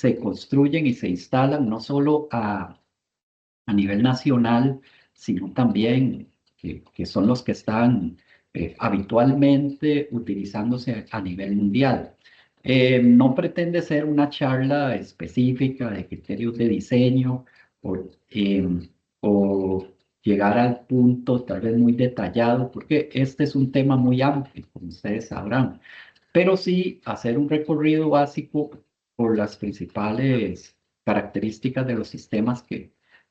se construyen y se instalan no solo a nivel nacional, sino también que son los que están habitualmente utilizándose a nivel mundial. No pretende ser una charla específica de criterios de diseño o, o llegar al punto tal vez muy detallado, porque este es un tema muy amplio, como ustedes sabrán, pero sí hacer un recorrido básico por las principales características de los sistemas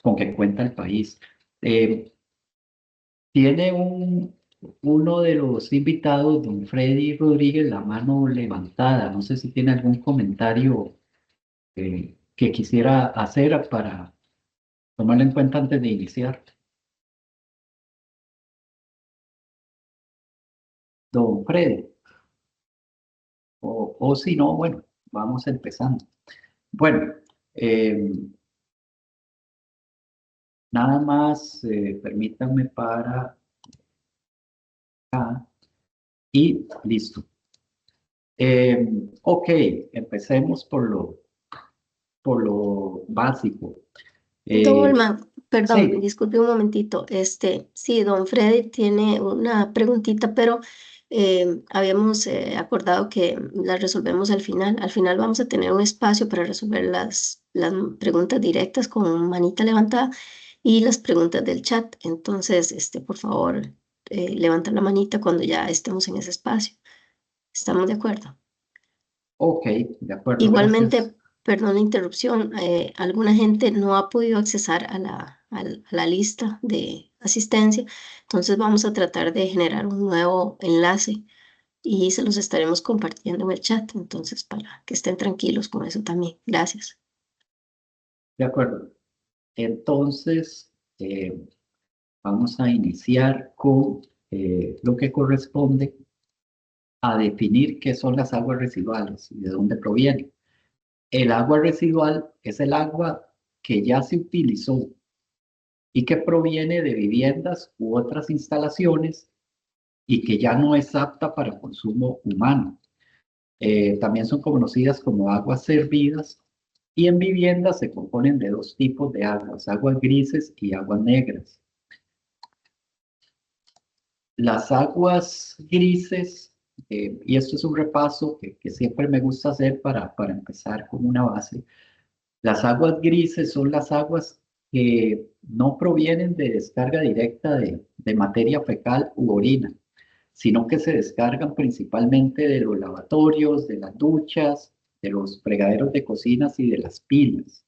con que cuenta el país. Eh, Tiene uno de los invitados, don Freddy Rodríguez, la mano levantada. No sé si tiene algún comentario que quisiera hacer para tomarlo en cuenta antes de iniciar. Don Freddy, o si no, bueno, vamos empezando. Bueno, eh, nada más permítanme para acá y listo. Ok, empecemos por lo básico. Don Olman, perdón, Sí, disculpe un momentito. Sí, don Freddy tiene una preguntita, pero habíamos acordado que la resolvemos al final. Al final vamos a tener un espacio para resolver las preguntas directas con manita levantada y las preguntas del chat. Entonces, por favor, levanta la manita cuando ya estemos en ese espacio. ¿Estamos de acuerdo? ok, de acuerdo, gracias. Igualmente, perdón la interrupción, alguna gente no ha podido accesar a la lista de asistencia, entonces vamos a tratar de generar un nuevo enlace y se los estaremos compartiendo en el chat, entonces para que estén tranquilos con eso también. Gracias. De acuerdo. Entonces, vamos a iniciar con lo que corresponde a definir qué son las aguas residuales y de dónde provienen. El agua residual es el agua que ya se utilizó y que proviene de viviendas u otras instalaciones y que ya no es apta para consumo humano. También son conocidas como aguas servidas y en viviendas se componen de dos tipos de aguas grises y aguas negras. Las aguas grises, y esto es un repaso que siempre me gusta hacer para empezar con una base. Las aguas grises son las aguas que no provienen de descarga directa de materia fecal u orina, sino que se descargan principalmente de los lavatorios, de las duchas, de los fregaderos de cocinas y de las pilas.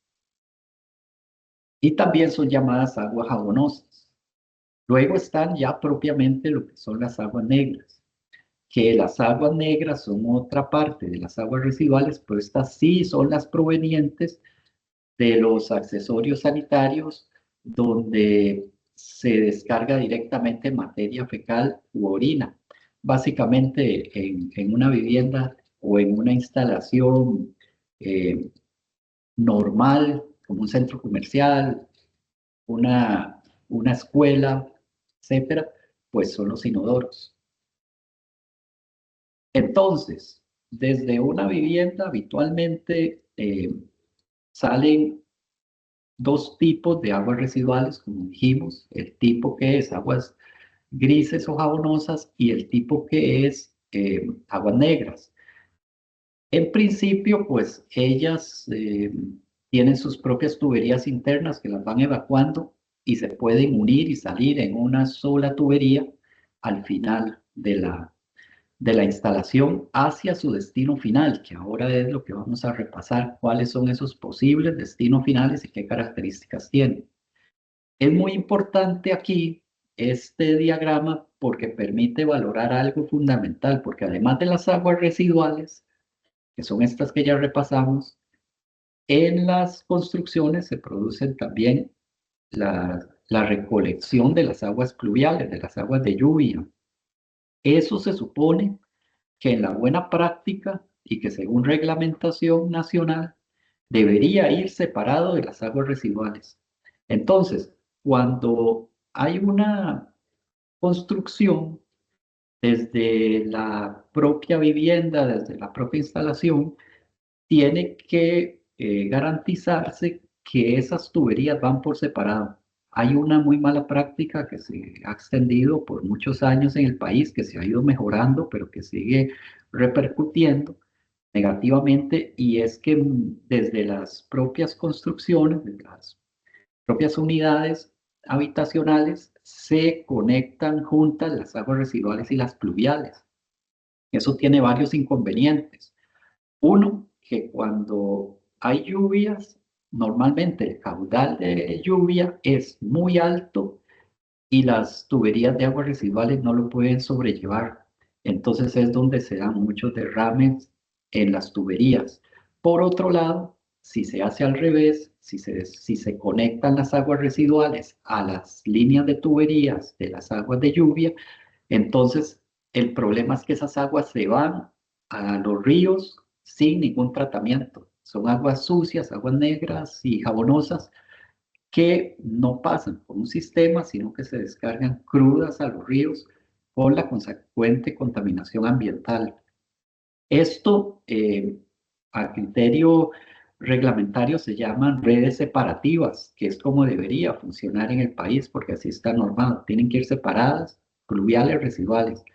Y también son llamadas aguas jabonosas. Luego están ya propiamente lo que son las aguas negras, que las aguas negras son otra parte de las aguas residuales, pero estas sí son las provenientes de los accesorios sanitarios donde se descarga directamente materia fecal u orina. Básicamente en una vivienda o en una instalación eh, normal, como un centro comercial, una escuela, etcétera, pues son los inodoros. Entonces, desde una vivienda habitualmente salen dos tipos de aguas residuales, como dijimos, el tipo que es aguas grises o jabonosas y el tipo que es aguas negras. En principio, pues ellas tienen sus propias tuberías internas que las van evacuando y se pueden unir y salir en una sola tubería al final de la instalación hacia su destino final, que ahora es lo que vamos a repasar, cuáles son esos posibles destinos finales y qué características tienen. Es muy importante aquí este diagrama porque permite valorar algo fundamental, porque además de las aguas residuales, que son estas que ya repasamos, en las construcciones se producen también la recolección de las aguas pluviales, de las aguas de lluvia. Eso se supone que en la buena práctica y que según reglamentación nacional debería ir separado de las aguas residuales. Entonces, cuando hay una construcción desde la propia vivienda, desde la propia instalación, tiene que garantizarse que esas tuberías van por separado. Hay una muy mala práctica que se ha extendido por muchos años en el país, que se ha ido mejorando, pero que sigue repercutiendo negativamente, y es que desde las propias construcciones, de las propias unidades habitacionales, se conectan juntas las aguas residuales y las pluviales. Eso tiene varios inconvenientes. Uno, que cuando hay lluvias, normalmente el caudal de lluvia es muy alto y las tuberías de aguas residuales no lo pueden sobrellevar. Entonces es donde se dan muchos derrames en las tuberías. Por otro lado, si se hace al revés, si se conectan las aguas residuales a las líneas de tuberías de las aguas de lluvia, entonces el problema es que esas aguas se van a los ríos sin ningún tratamiento. Son aguas sucias, aguas negras y jabonosas que no pasan por un sistema, sino que se descargan crudas a los ríos con la consecuente contaminación ambiental. Esto, a criterio reglamentario, se llaman redes separativas, que es como debería funcionar en el país, porque así está normado. Tienen que ir separadas, pluviales, residuales.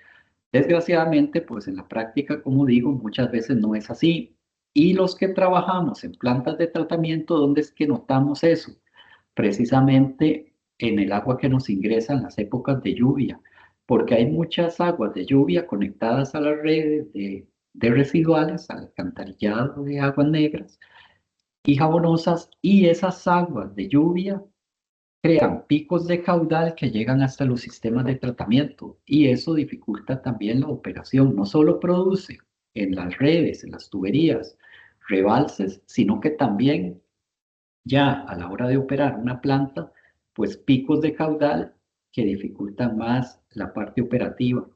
Desgraciadamente, pues en la práctica, como digo, muchas veces no es así. Y los que trabajamos en plantas de tratamiento, ¿dónde es que notamos eso? Precisamente en el agua que nos ingresa en las épocas de lluvia, porque hay muchas aguas de lluvia conectadas a las redes de residuales, al alcantarillado de aguas negras y jabonosas, y esas aguas de lluvia crean picos de caudal que llegan hasta los sistemas de tratamiento, y eso dificulta también la operación. No solo produce en las redes, en las tuberías, rebalses, sino que también ya a la hora de operar una planta, pues picos de caudal que dificultan más la parte operativa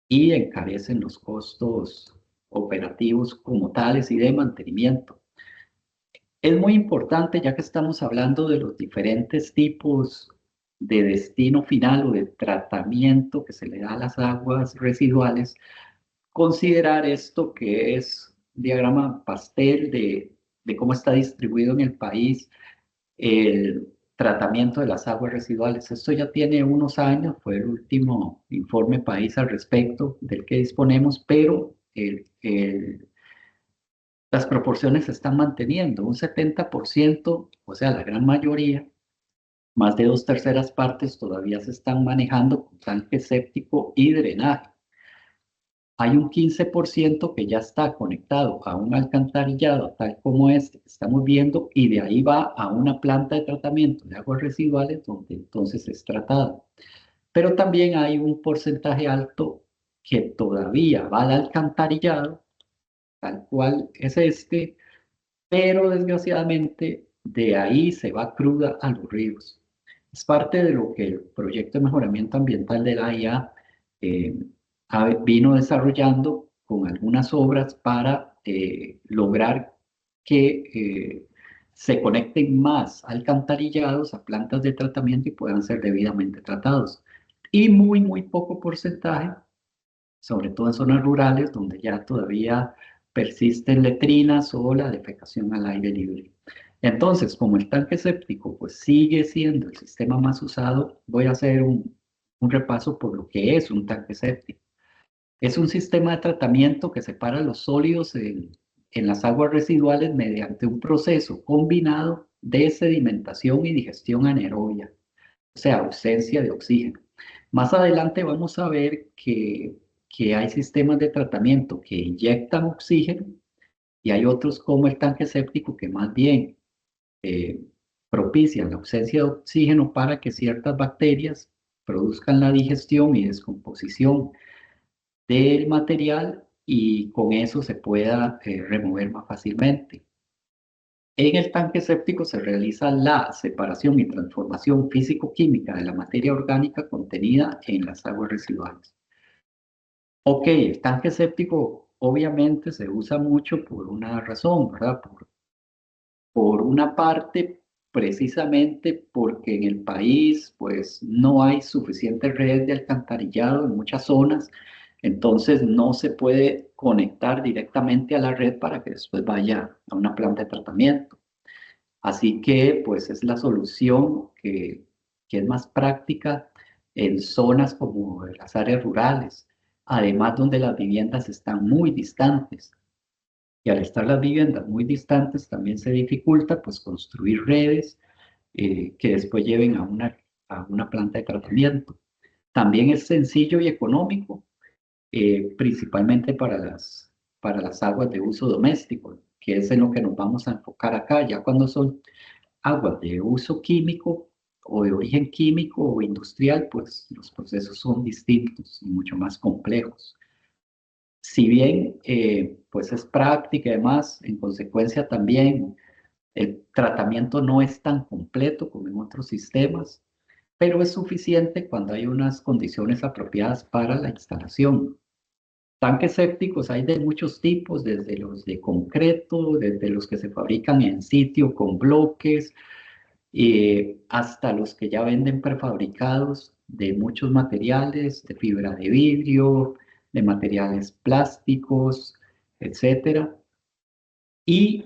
y encarecen los costos operativos como tales y de mantenimiento. Es muy importante, ya que estamos hablando de los diferentes tipos de destino final o de tratamiento que se le da a las aguas residuales, considerar esto que es un diagrama pastel de cómo está distribuido en el país el tratamiento de las aguas residuales. Esto ya tiene unos años, fue el último informe país al respecto del que disponemos, pero las proporciones se están manteniendo. Un 70%, o sea, la gran mayoría, más de 2/3 partes todavía se están manejando con tanque séptico y drenaje. Hay un 15% que ya está conectado a un alcantarillado tal como este que estamos viendo, y de ahí va a una planta de tratamiento de aguas residuales donde entonces es tratado. Pero también hay un porcentaje alto que todavía va al alcantarillado, tal cual es este, pero desgraciadamente de ahí se va cruda a los ríos. Es parte de lo que el proyecto de mejoramiento ambiental de la AIA eh, vino desarrollando con algunas obras para lograr que se conecten más alcantarillados a plantas de tratamiento y puedan ser debidamente tratados. Y muy, muy poco porcentaje, sobre todo en zonas rurales donde ya todavía persisten letrinas o la defecación al aire libre. Entonces, como el tanque séptico pues sigue siendo el sistema más usado, voy a hacer un repaso por lo que es un tanque séptico. Es un sistema de tratamiento que separa los sólidos en las aguas residuales mediante un proceso combinado de sedimentación y digestión anaerobia, o sea, ausencia de oxígeno. Más adelante vamos a ver que hay sistemas de tratamiento que inyectan oxígeno y hay otros como el tanque séptico que más bien eh, propician la ausencia de oxígeno para que ciertas bacterias produzcan la digestión y descomposición del material y con eso se pueda remover más fácilmente. En el tanque séptico se realiza la separación y transformación físico-química de la materia orgánica contenida en las aguas residuales. Ok, el tanque séptico obviamente se usa mucho por una razón, ¿verdad? Por una parte, precisamente porque en el país pues no hay suficientes redes de alcantarillado en muchas zonas, Entonces no se puede conectar directamente a la red para que después vaya a una planta de tratamiento. Así que pues es la solución que es más práctica en zonas como las áreas rurales, además donde las viviendas están muy distantes. Y al estar las viviendas muy distantes también se dificulta pues construir redes que después lleven a una planta de tratamiento. También es sencillo y económico, principalmente para las aguas de uso doméstico, que es en lo que nos vamos a enfocar acá. Ya cuando son aguas de uso químico o de origen químico o industrial, pues los procesos son distintos y mucho más complejos. Si bien pues es práctica y además, en consecuencia también el tratamiento no es tan completo como en otros sistemas, pero es suficiente cuando hay unas condiciones apropiadas para la instalación. Tanques sépticos hay de muchos tipos, desde los de concreto, desde los que se fabrican en sitio con bloques, hasta los que ya venden prefabricados de muchos materiales, de fibra de vidrio, de materiales plásticos, etcétera. Y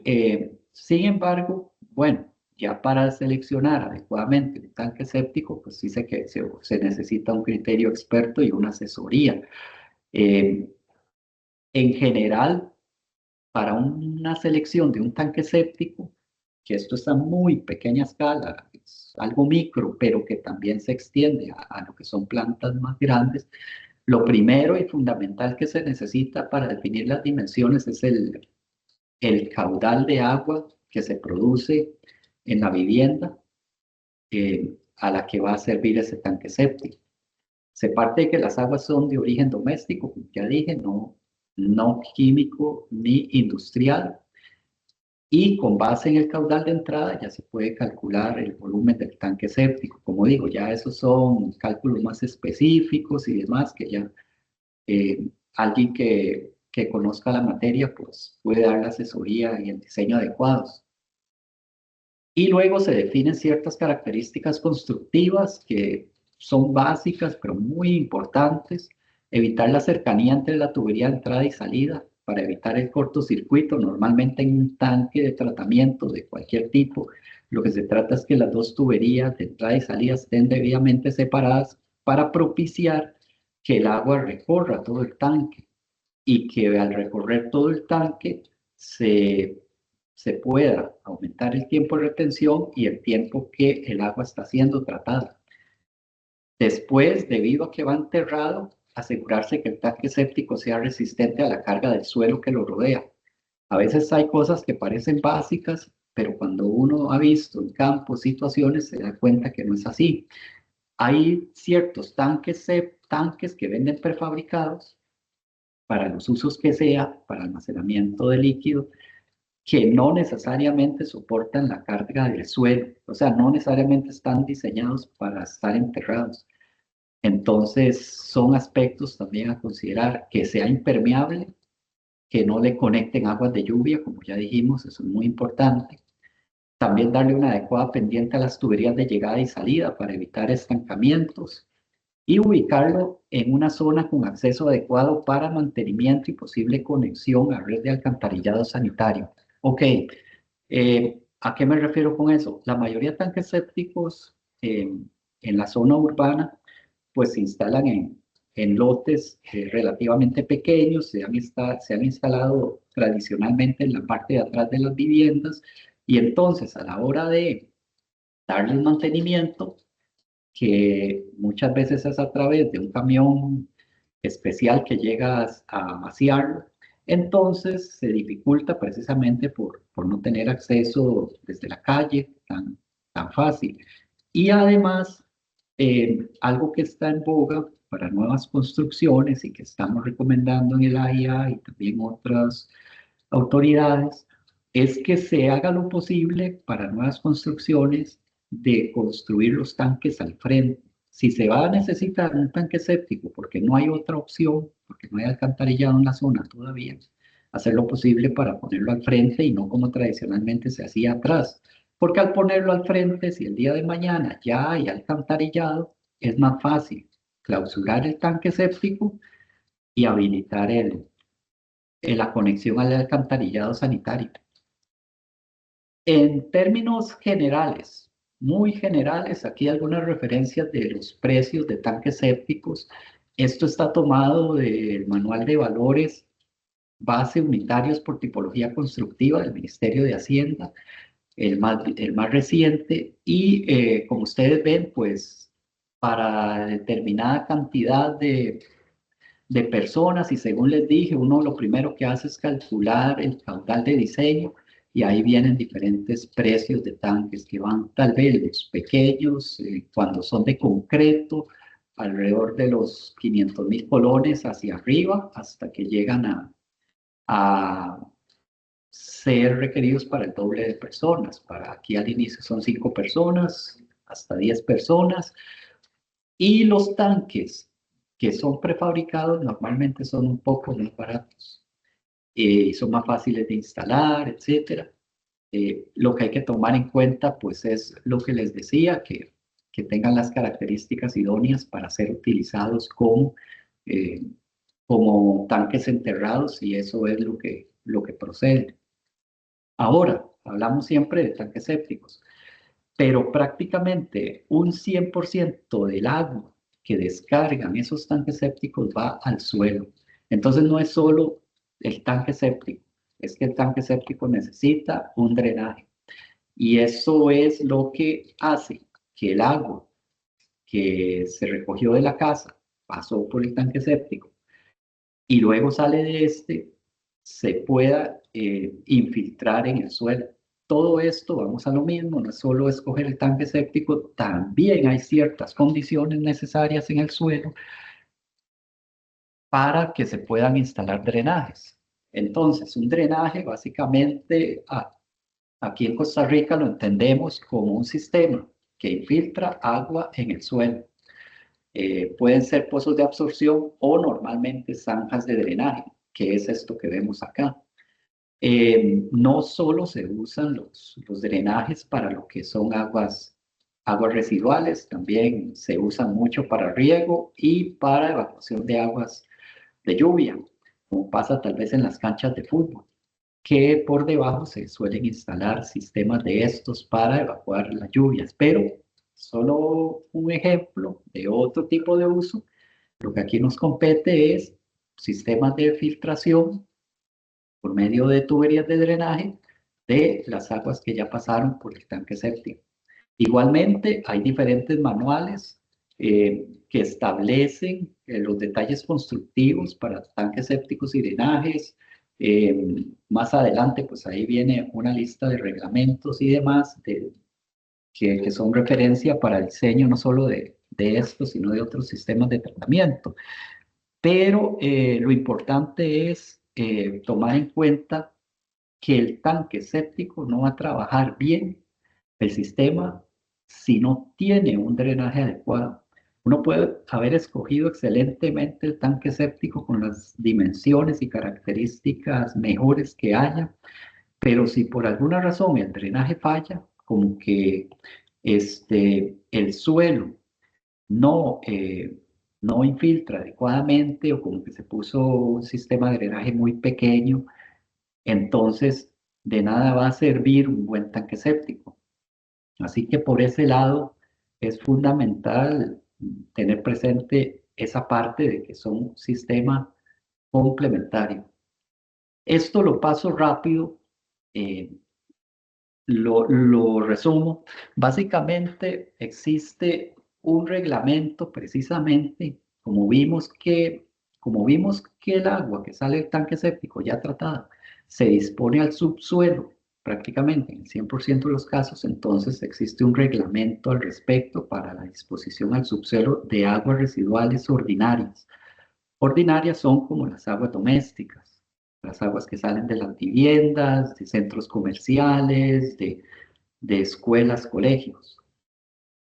sin embargo, bueno, ya para seleccionar adecuadamente un tanque séptico, pues sí se necesita un criterio experto y una asesoría. Eh, en general, para una selección de un tanque séptico, que esto está a muy pequeña escala, es algo micro, pero que también se extiende a lo que son plantas más grandes, lo primero y fundamental que se necesita para definir las dimensiones es el caudal de agua que se produce en la vivienda a la que va a servir ese tanque séptico. Se parte de que las aguas son de origen doméstico, como ya dije, no químico ni industrial. Y con base en el caudal de entrada ya se puede calcular el volumen del tanque séptico. Como digo, ya esos son cálculos más específicos y demás que ya alguien que conozca la materia pues puede dar la asesoría y el diseño adecuados. Y luego se definen ciertas características constructivas que son básicas, pero muy importantes. Evitar la cercanía entre la tubería de entrada y salida para evitar el cortocircuito. Normalmente en un tanque de tratamiento de cualquier tipo, lo que se trata es que las dos tuberías de entrada y salida estén debidamente separadas para propiciar que el agua recorra todo el tanque y que al recorrer todo el tanque se pueda aumentar el tiempo de retención y el tiempo que el agua está siendo tratada. Después, debido a que va enterrado, asegurarse que el tanque séptico sea resistente a la carga del suelo que lo rodea. A veces hay cosas que parecen básicas, pero cuando uno ha visto en campo situaciones se da cuenta que no es así. Hay ciertos tanques que venden prefabricados para los usos que sea, para almacenamiento de líquido, que no necesariamente soportan la carga del suelo, o sea, no necesariamente están diseñados para estar enterrados. Entonces, son aspectos también a considerar, que sea impermeable, que no le conecten aguas de lluvia, como ya dijimos, eso es muy importante. También darle una adecuada pendiente a las tuberías de llegada y salida para evitar estancamientos y ubicarlo en una zona con acceso adecuado para mantenimiento y posible conexión a red de alcantarillado sanitario. Ok, ¿a qué me refiero con eso? La mayoría de tanques sépticos en la zona urbana pues se instalan en lotes relativamente pequeños, se han instalado tradicionalmente en la parte de atrás de las viviendas y entonces a la hora de darles mantenimiento, que muchas veces es a través de un camión especial que llega a vaciarlo, entonces se dificulta precisamente por no tener acceso desde la calle tan fácil. Y además, algo que está en boga para nuevas construcciones y que estamos recomendando en el AIA y también otras autoridades, es que se haga lo posible para nuevas construcciones de construir los tanques al frente. Si se va a necesitar un tanque séptico porque no hay otra opción, porque no hay alcantarillado en la zona todavía, hacer lo posible para ponerlo al frente y no como tradicionalmente se hacía atrás. Porque al ponerlo al frente, si el día de mañana ya hay alcantarillado, es más fácil clausurar el tanque séptico y habilitar la conexión al alcantarillado sanitario. En términos generales, muy generales, aquí algunas referencias de los precios de tanques sépticos. Esto está tomado del Manual de Valores Base Unitarios por Tipología Constructiva del Ministerio de Hacienda, el más reciente, y como ustedes ven, pues para determinada cantidad de personas, y según les dije, uno lo primero que hace es calcular el caudal de diseño, y ahí vienen diferentes precios de tanques que van tal vez los pequeños, cuando son de concreto, alrededor de los 500.000 colones hacia arriba, hasta que llegan a ser requeridos para el doble de personas. Para aquí al inicio son 5 personas, hasta 10 personas. Y los tanques que son prefabricados normalmente son un poco más baratos, son más fáciles de instalar, etcétera. Lo que hay que tomar en cuenta pues es lo que les decía, que tengan las características idóneas para ser utilizados eh, como tanques enterrados, y eso es lo que procede. Ahora, hablamos siempre de tanques sépticos, pero prácticamente un 100% del agua que descargan esos tanques sépticos va al suelo. Entonces no es solo el tanque séptico, es que el tanque séptico necesita un drenaje. Y eso es lo que hace que el agua que se recogió de la casa pasó por el tanque séptico y luego sale de este, se pueda infiltrar en el suelo. Todo esto, vamos a lo mismo, no es solo escoger el tanque séptico, también hay ciertas condiciones necesarias en el suelo para que se puedan instalar drenajes. Entonces, un drenaje básicamente aquí en Costa Rica lo entendemos como un sistema que infiltra agua en el suelo. Pueden ser pozos de absorción o normalmente zanjas de drenaje, que es esto que vemos acá. No solo se usan los drenajes para lo que son aguas residuales, también se usan mucho para riego y para evacuación de aguas de lluvia, como pasa tal vez en las canchas de fútbol, que por debajo se suelen instalar sistemas de estos para evacuar las lluvias. Pero solo un ejemplo de otro tipo de uso, lo que aquí nos compete es sistemas de filtración por medio de tuberías de drenaje de las aguas que ya pasaron por el tanque séptico. Igualmente, hay diferentes manuales que establecen los detalles constructivos para tanques sépticos y drenajes. Más adelante, pues ahí viene una lista de reglamentos y demás que son referencia para el diseño no solo de estos, sino de otros sistemas de tratamiento. Pero lo importante es tomar en cuenta que el tanque séptico no va a trabajar bien el sistema si no tiene un drenaje adecuado. Uno puede haber escogido excelentemente el tanque séptico con las dimensiones y características mejores que haya, pero si por alguna razón el drenaje falla, como que el suelo no, no infiltra adecuadamente, o como que se puso un sistema de drenaje muy pequeño, entonces de nada va a servir un buen tanque séptico. Así que por ese lado es fundamental tener presente esa parte de que son un sistema complementario. Esto lo paso rápido, eh, lo resumo. Básicamente existe un reglamento precisamente, como vimos que el agua que sale del tanque séptico ya tratada se dispone al subsuelo prácticamente en el 100% de los casos. Entonces existe un reglamento al respecto para la disposición al subsuelo de aguas residuales ordinarias. Ordinarias son como las aguas domésticas, las aguas que salen de las viviendas, de centros comerciales, de escuelas, colegios.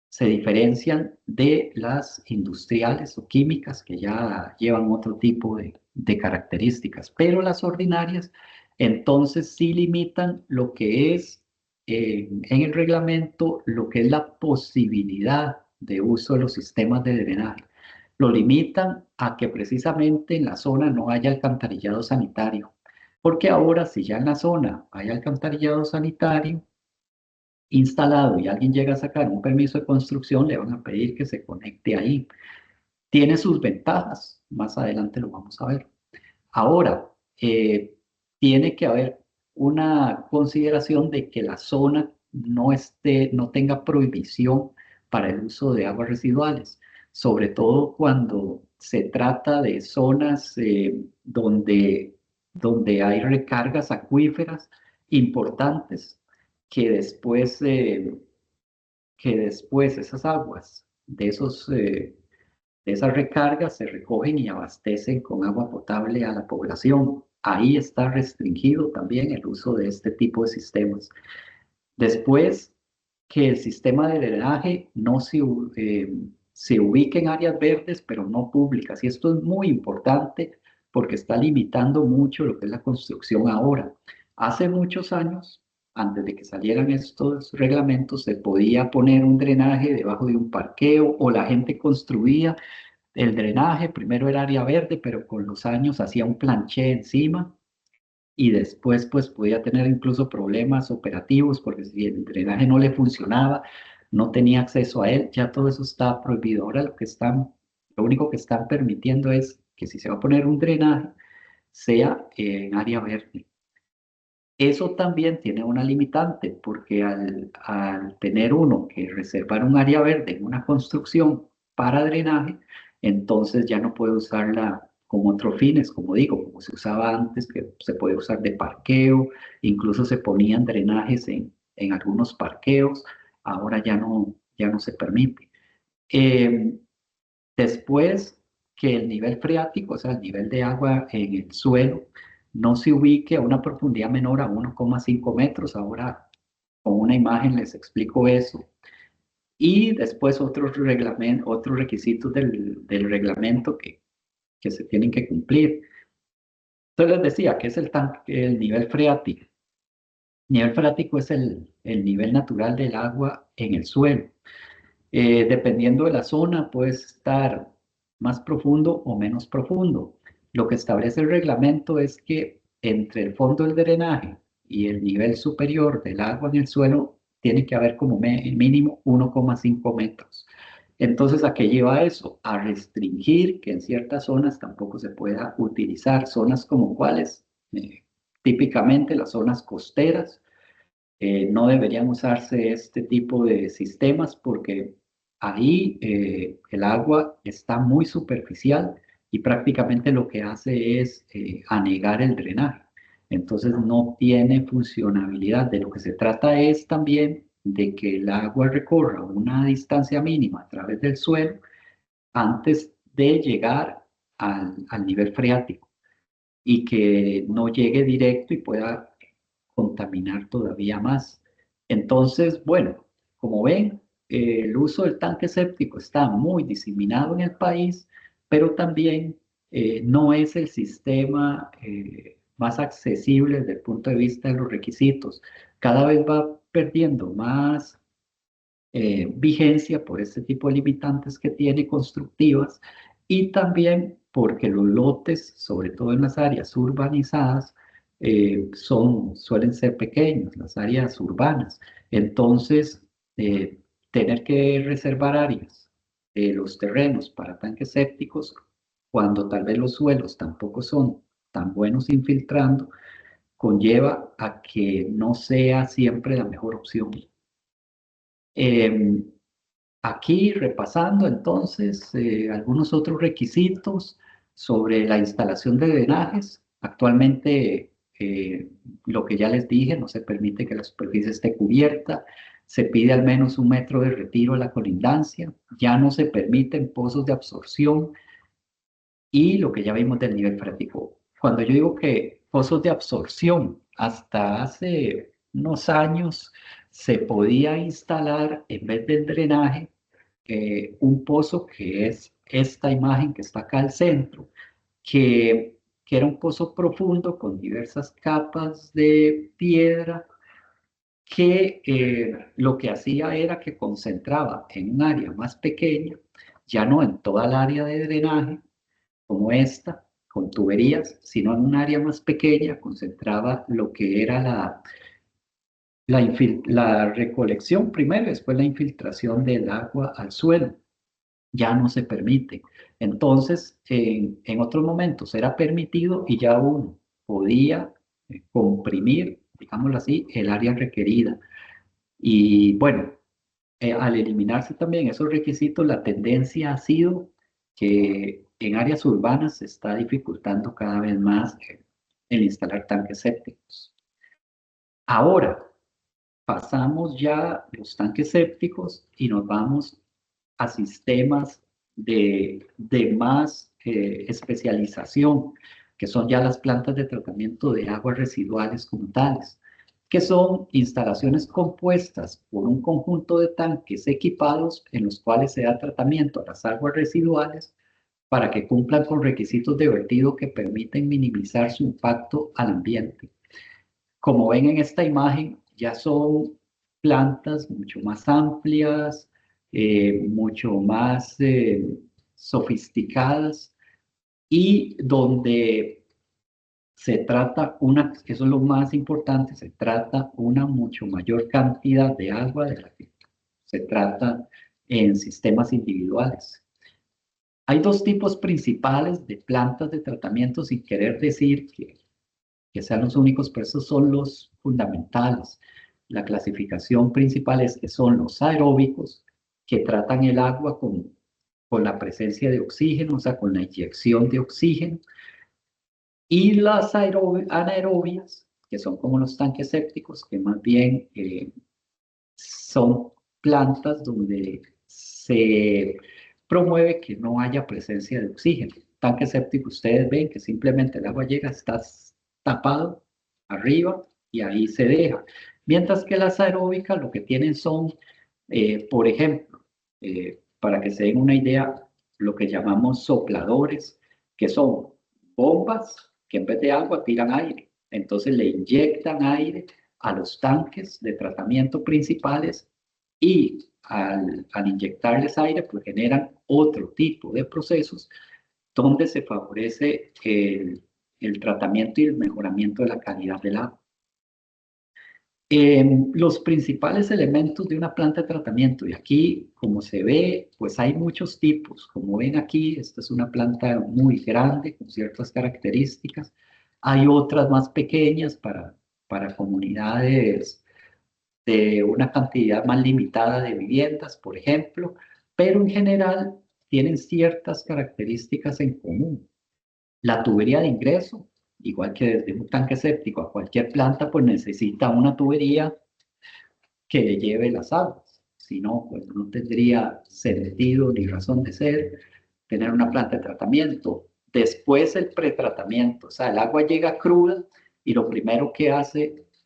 Se diferencian de las industriales o químicas, que ya llevan otro tipo de características, pero las ordinarias entonces sí limitan lo que es en el reglamento, lo que es la posibilidad de uso de los sistemas de drenaje. lo limitan a que precisamente en la zona no haya alcantarillado sanitario. Porque ahora, si ya en la zona hay alcantarillado sanitario instalado y alguien llega a sacar un permiso de construcción, le van a pedir que se conecte ahí. Tiene sus ventajas, más adelante lo vamos a ver. Ahora, tiene que haber una consideración de que la zona no tenga prohibición para el uso de aguas residuales, sobre todo cuando se trata de zonas donde hay recargas acuíferas importantes que después esas aguas de esas recargas se recogen y abastecen con agua potable a la población. Ahí está restringido también el uso de este tipo de sistemas. Después, que el sistema de drenaje no se ubique en áreas verdes, pero no públicas. Y esto es muy importante porque está limitando mucho lo que es la construcción ahora. Hace muchos años, antes de que salieran estos reglamentos, se podía poner un drenaje debajo de un parqueo o la gente construía el drenaje. Primero era área verde, pero con los años hacía un planché encima y después pues podía tener incluso problemas operativos porque si el drenaje no le funcionaba, no tenía acceso a él, ya todo eso está prohibido. Ahora lo único que están permitiendo es que si se va a poner un drenaje, sea en área verde. Eso también tiene una limitante porque al tener uno que reservar un área verde en una construcción para drenaje, entonces ya no puede usarla con otros fines, como digo, como se usaba antes, que se puede usar de parqueo, incluso se ponían drenajes en algunos parqueos, ahora ya no se permite. Eh, Después, que el nivel freático, o sea, el nivel de agua en el suelo, no se ubique a una profundidad menor a 1,5 metros. Ahora, con una imagen les explico eso. Y después otros requisitos del reglamento que se tienen que cumplir. Entonces les decía que es el nivel freático. Nivel freático es el nivel natural del agua en el suelo. Dependiendo de la zona, puede estar más profundo o menos profundo. Lo que establece el reglamento es que entre el fondo del drenaje y el nivel superior del agua en el suelo tiene que haber como mínimo 1,5 metros. Entonces, ¿a qué lleva eso? A restringir que en ciertas zonas tampoco se pueda utilizar. Zonas como cuáles, típicamente las zonas costeras, no deberían usarse este tipo de sistemas porque ahí el agua está muy superficial y prácticamente lo que hace es anegar el drenaje. Entonces no tiene funcionalidad. De lo que se trata es también de que el agua recorra una distancia mínima a través del suelo antes de llegar al nivel freático y que no llegue directo y pueda contaminar todavía más. Entonces, bueno, como ven, el uso del tanque séptico está muy diseminado en el país, pero también no es el sistema más accesible desde el punto de vista de los requisitos. Cada vez va perdiendo más vigencia por este tipo de limitantes que tiene constructivas y también porque los lotes, sobre todo en las áreas urbanizadas, suelen ser pequeños, las áreas urbanas. Entonces, tener que reservar áreas de los terrenos para tanques sépticos, cuando tal vez los suelos tampoco son tan buenos infiltrando, conlleva a que no sea siempre la mejor opción. Eh, Aquí repasando entonces algunos otros requisitos sobre la instalación de drenajes. Actualmente, lo que ya les dije, no se permite que la superficie esté cubierta, se pide al menos 1 metro de retiro a la colindancia, ya no se permiten pozos de absorción y lo que ya vimos del nivel freático. Cuando yo digo que pozos de absorción, hasta hace unos años se podía instalar en vez del drenaje un pozo que es esta imagen que está acá al centro, que era un pozo profundo con diversas capas de piedra que lo que hacía era que concentraba en un área más pequeña ya no en toda el área de drenaje como esta, con tuberías, sino en un área más pequeña, concentraba lo que era la recolección primero y después la infiltración del agua al suelo. Ya no se permite. Entonces, en otros momentos era permitido y ya uno podía comprimir, digámoslo así, el área requerida. Y bueno, al eliminarse también esos requisitos, la tendencia ha sido que en áreas urbanas se está dificultando cada vez más el instalar tanques sépticos. Ahora, pasamos ya los tanques sépticos y nos vamos a sistemas de más especialización, que son ya las plantas de tratamiento de aguas residuales como tales, que son instalaciones compuestas por un conjunto de tanques equipados en los cuales se da tratamiento a las aguas residuales para que cumplan con requisitos de vertido que permiten minimizar su impacto al ambiente. Como ven en esta imagen, ya son plantas mucho más amplias, mucho más sofisticadas y donde se trata eso es lo más importante, se trata una mucho mayor cantidad de agua de la que se trata en sistemas individuales. Hay dos tipos principales de plantas de tratamiento, sin querer decir que sean los únicos, pero esos son los fundamentales. La clasificación principal es que son los aeróbicos, que tratan el agua con la presencia de oxígeno, o sea, con la inyección de oxígeno, y las anaerobias, que son como los tanques sépticos, que más bien son plantas donde se promueve que no haya presencia de oxígeno. Tanque séptico, ustedes ven que simplemente el agua llega, está tapado arriba y ahí se deja. Mientras que las aeróbicas lo que tienen son, por ejemplo, para que se den una idea, lo que llamamos sopladores, que son bombas que en vez de agua tiran aire. Entonces le inyectan aire a los tanques de tratamiento principales y al inyectarles aire, pues generan otro tipo de procesos donde se favorece el tratamiento y el mejoramiento de la calidad del agua. Los principales elementos de una planta de tratamiento, y aquí, como se ve, pues hay muchos tipos. Como ven aquí, esta es una planta muy grande con ciertas características. Hay otras más pequeñas para comunidades de una cantidad más limitada de viviendas, por ejemplo, pero en general tienen ciertas características en común. La tubería de ingreso, igual que desde un tanque séptico a cualquier planta, pues necesita una tubería que le lleve las aguas. Si no, pues no tendría sentido ni razón de ser tener una planta de tratamiento. Después el pretratamiento, o sea, el agua llega cruda y lo primero que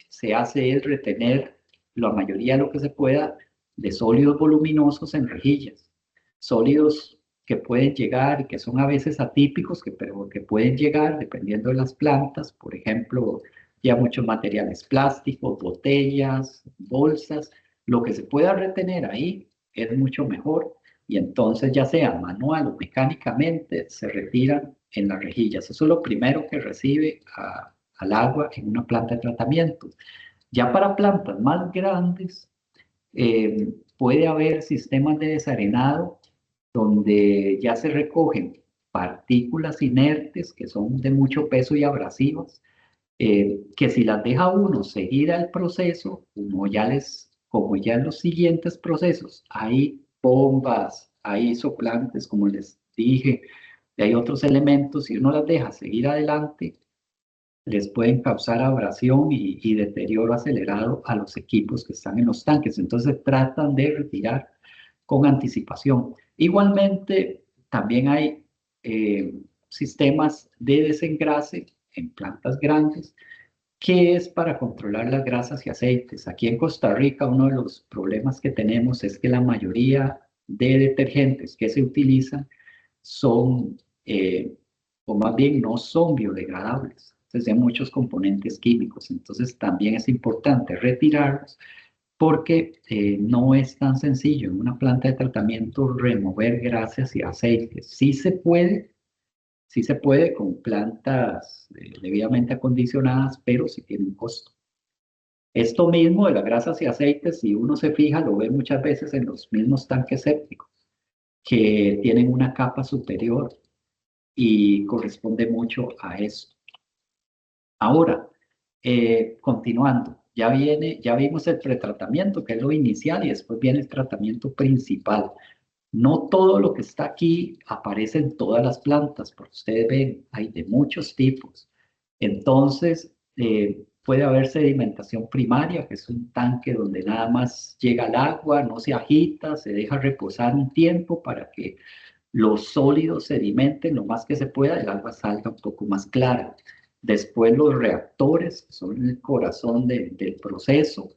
se hace es retener la mayoría de lo que se pueda de sólidos voluminosos en rejillas. Sólidos que pueden llegar y que son a veces atípicos, pero que pueden llegar dependiendo de las plantas, por ejemplo, ya muchos materiales plásticos, botellas, bolsas, lo que se pueda retener ahí es mucho mejor y entonces ya sea manual o mecánicamente se retiran en las rejillas. Eso es lo primero que recibe al agua en una planta de tratamiento. Ya para plantas más grandes puede haber sistemas de desarenado donde ya se recogen partículas inertes que son de mucho peso y abrasivas, que si las deja uno seguir el proceso, como ya en los siguientes procesos hay bombas, hay soplantes, como les dije, y hay otros elementos, si uno las deja seguir adelante, les pueden causar abrasión y deterioro acelerado a los equipos que están en los tanques. Entonces tratan de retirar con anticipación. Igualmente, también hay sistemas de desengrase en plantas grandes, que es para controlar las grasas y aceites. Aquí en Costa Rica, uno de los problemas que tenemos es que la mayoría de detergentes que se utilizan son, o más bien no son biodegradables. Entonces hay muchos componentes químicos. Entonces también es importante retirarlos porque no es tan sencillo en una planta de tratamiento remover grasas y aceites. Sí se puede con plantas debidamente acondicionadas, pero sí tiene un costo. Esto mismo de las grasas y aceites, si uno se fija, lo ve muchas veces en los mismos tanques sépticos, que tienen una capa superior y corresponde mucho a esto. Ahora, continuando, ya vimos el pretratamiento, que es lo inicial, y después viene el tratamiento principal. No todo lo que está aquí aparece en todas las plantas, porque ustedes ven, hay de muchos tipos. Entonces, puede haber sedimentación primaria, que es un tanque donde nada más llega el agua, no se agita, se deja reposar un tiempo para que los sólidos sedimenten lo más que se pueda, el agua salga un poco más clara. Después los reactores, que son el corazón del proceso,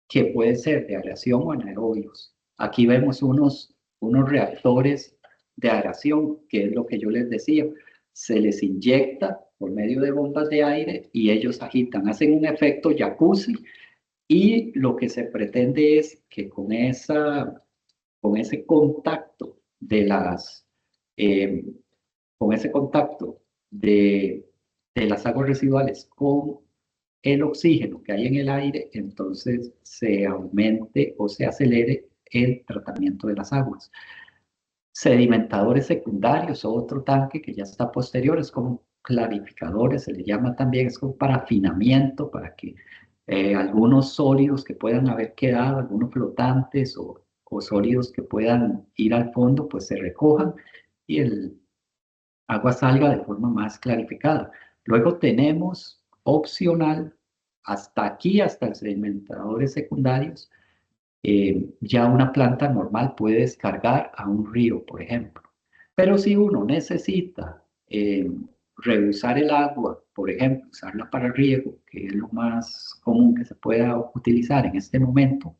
que puede ser de aireación o anaerobios. Aquí vemos unos reactores de aireación, que es lo que yo les decía. Se les inyecta por medio de bombas de aire y ellos agitan, hacen un efecto jacuzzi y lo que se pretende es que con ese contacto de eh, con ese contacto de las aguas residuales con el oxígeno que hay en el aire, entonces se aumente o se acelere el tratamiento de las aguas. Sedimentadores secundarios o otro tanque que ya está posterior, es como clarificadores, se le llama también, es como para afinamiento, para que algunos sólidos que puedan haber quedado, algunos flotantes o sólidos que puedan ir al fondo, pues se recojan y el agua salga de forma más clarificada. Luego tenemos opcional, hasta aquí, hasta los sedimentadores secundarios, ya una planta normal puede descargar a un río, por ejemplo. Pero si uno necesita reusar el agua, por ejemplo, usarla para riego, que es lo más común que se pueda utilizar en este momento,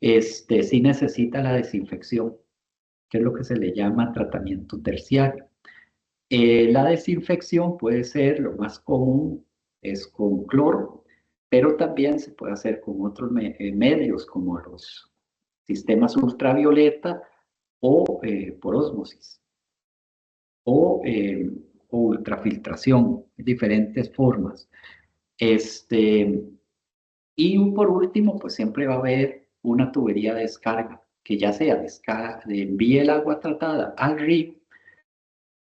sí necesita la desinfección, que es lo que se le llama tratamiento terciario. La desinfección puede ser, lo más común es con cloro, pero también se puede hacer con otros medios como los sistemas ultravioleta o por ósmosis o ultrafiltración, diferentes formas. Este, y por último, pues siempre va a haber una tubería de descarga, que ya sea envíe el agua tratada al río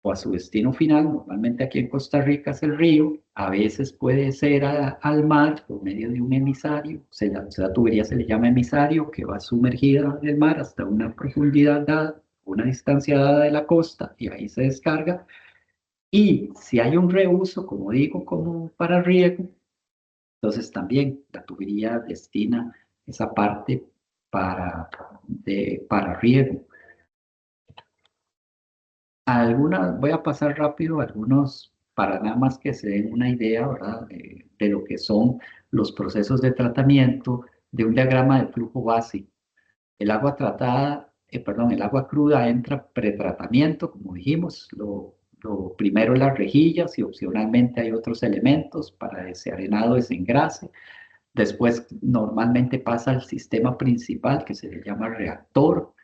o a su destino final. Normalmente aquí en Costa Rica es el río, a veces puede ser al mar por medio de un emisario, la tubería se le llama emisario, que va sumergida en el mar hasta una profundidad dada, una distancia dada de la costa, y ahí se descarga. Y si hay un reuso, como digo, como para riego, entonces también la tubería destina esa parte para riego. Voy a pasar rápido algunos para nada más que se den una idea, ¿verdad? De lo que son los procesos de tratamiento de un diagrama de flujo básico. El agua tratada, perdón, el agua cruda entra pretratamiento, como dijimos. Lo primero es las rejillas y opcionalmente hay otros elementos para desarenado, desengrase. Después normalmente pasa al sistema principal que se le llama reactor.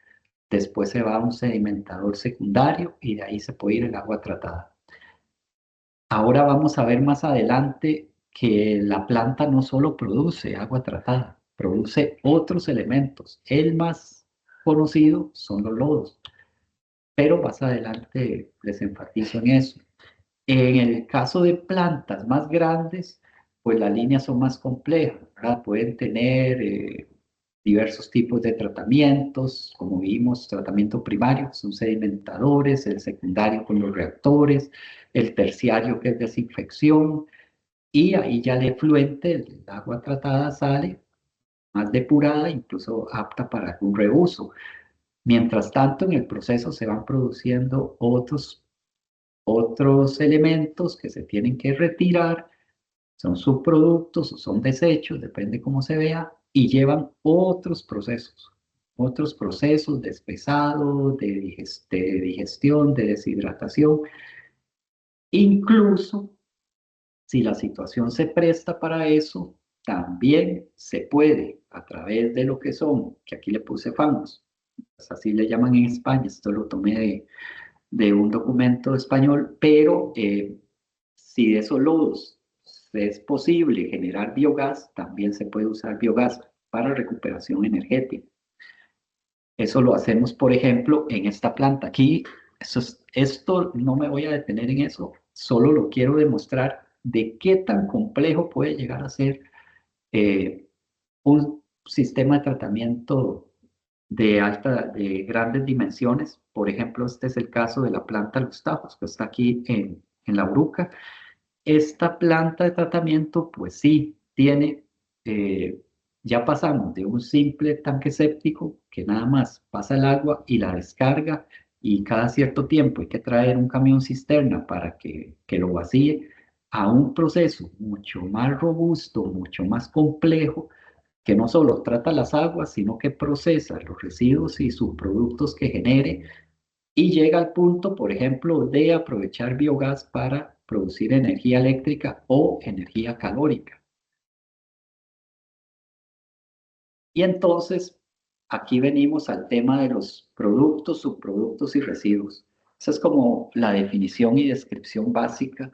Después se va a un sedimentador secundario y de ahí se puede ir el agua tratada. Ahora vamos a ver más adelante que la planta no solo produce agua tratada, produce otros elementos. El más conocido son los lodos, pero más adelante les enfatizo en eso. En el caso de plantas más grandes, pues las líneas son más complejas, ¿verdad? Pueden tener diversos tipos de tratamientos, como vimos, tratamiento primario, que son sedimentadores, el secundario con los reactores, el terciario que es desinfección, y ahí ya el efluente, el agua tratada sale más depurada, incluso apta para algún reuso. Mientras tanto, en el proceso se van produciendo otros elementos que se tienen que retirar, son subproductos o son desechos, depende cómo se vea, y llevan otros procesos de espesado, de digestión, de deshidratación. Incluso si la situación se presta para eso, también se puede, a través de lo que son, que aquí le puse FAMUS, pues así le llaman en España, esto lo tomé de un documento español, pero si de esos lodos es posible generar biogás, también se puede usar biogás para recuperación energética. Eso lo hacemos, por ejemplo, en esta planta. Aquí, esto no me voy a detener en eso, solo lo quiero demostrar de qué tan complejo puede llegar a ser eh, un sistema de tratamiento de grandes dimensiones. Por ejemplo, este es el caso de la planta Los Tajos, que está aquí en La Uruca. Esta planta de tratamiento, pues sí, tiene, ya pasamos de un simple tanque séptico que nada más pasa el agua y la descarga y cada cierto tiempo hay que traer un camión cisterna para que lo vacíe, a un proceso mucho más robusto, mucho más complejo, que no solo trata las aguas, sino que procesa los residuos y subproductos que genere y llega al punto, por ejemplo, de aprovechar biogás para producir energía eléctrica o energía calórica. Y entonces, aquí venimos al tema de los productos, subproductos y residuos. Esa es como la definición y descripción básica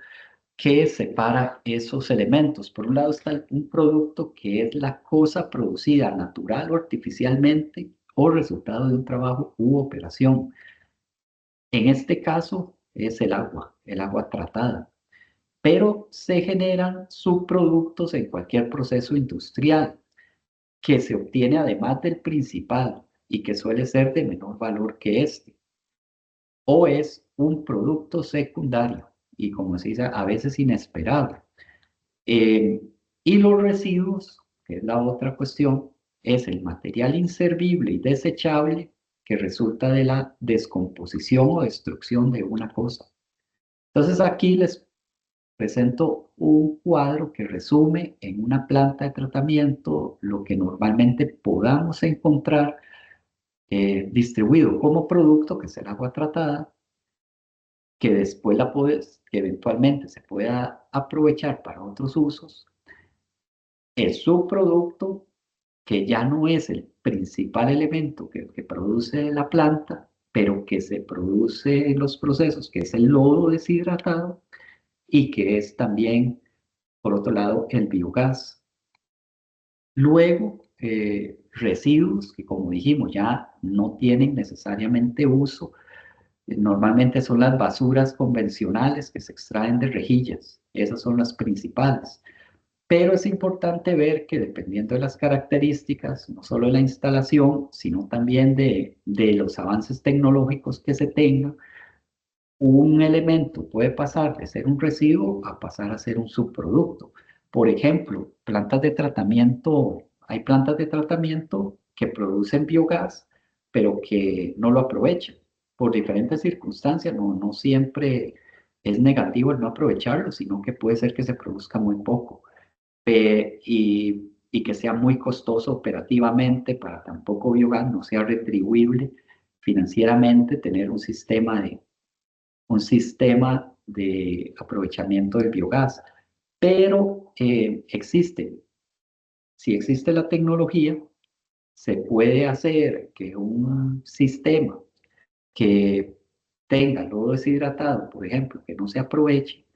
que separa esos elementos. Por un lado está un producto que es la cosa producida natural o artificialmente o resultado de un trabajo u operación. En este caso es el agua tratada, pero se generan subproductos en cualquier proceso industrial que se obtiene además del principal y que suele ser de menor valor que este, o es un producto secundario y como se dice, a veces inesperado. Eh, y los residuos, que es la otra cuestión, es el material inservible y desechable que resulta de la descomposición o destrucción de una cosa. Entonces aquí les presento un cuadro que resume en una planta de tratamiento lo que normalmente podamos encontrar distribuido como producto, que es el agua tratada, que después que eventualmente se pueda aprovechar para otros usos. El subproducto, que ya no es el principal elemento que produce la planta, pero que se produce en los procesos, que es el lodo deshidratado y que es también, por otro lado, el biogás. Luego, residuos que, como dijimos, ya no tienen necesariamente uso. Normalmente son las basuras convencionales que se extraen de rejillas. Esas son las principales. Pero es importante ver que dependiendo de las características, no solo de la instalación, sino también de los avances tecnológicos que se tengan, un elemento puede pasar de ser un residuo a pasar a ser un subproducto. Por ejemplo, plantas de tratamiento, hay plantas de tratamiento que producen biogás, pero que no lo aprovechan por diferentes circunstancias. No siempre es negativo el no aprovecharlo, sino que puede ser que se produzca muy poco y que sea muy costoso operativamente para tampoco biogás, no sea retribuible financieramente tener un sistema de aprovechamiento del biogás. Pero si existe la tecnología, se puede hacer que un sistema que tenga lodo deshidratado, por ejemplo, que no se aproveche,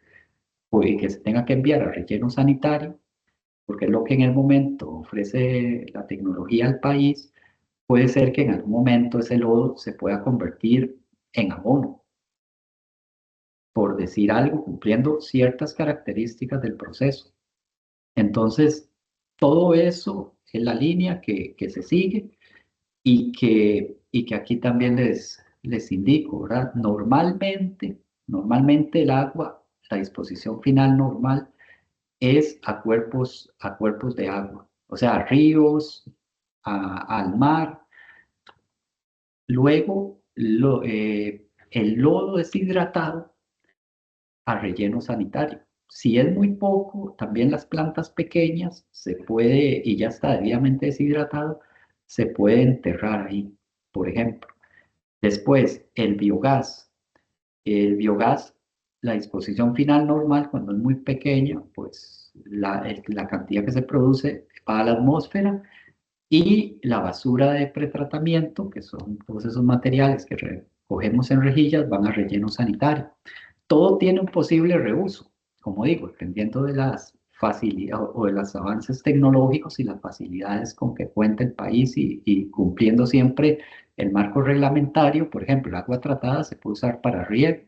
o que se tenga que enviar a relleno sanitario, porque es lo que en el momento ofrece la tecnología al país, puede ser que en algún momento ese lodo se pueda convertir en abono, por decir algo, cumpliendo ciertas características del proceso. Entonces, todo eso es la línea que se sigue y que aquí también les indico, ¿verdad? Normalmente el agua, la disposición final normal es a cuerpos de agua, o sea, a ríos, al mar. Luego, el lodo deshidratado a relleno sanitario. Si es muy poco, también las plantas pequeñas se puede, y ya está debidamente deshidratado, se puede enterrar ahí, por ejemplo. Después, el biogás. El biogás, la disposición final normal, cuando es muy pequeño, pues la cantidad que se produce va a la atmósfera, y la basura de pretratamiento, que son todos esos materiales que recogemos en rejillas, van a relleno sanitario. Todo tiene un posible reuso, como digo, dependiendo de las facilidades o de los avances tecnológicos y las facilidades con que cuenta el país, y cumpliendo siempre el marco reglamentario. Por ejemplo, el agua tratada se puede usar para riego,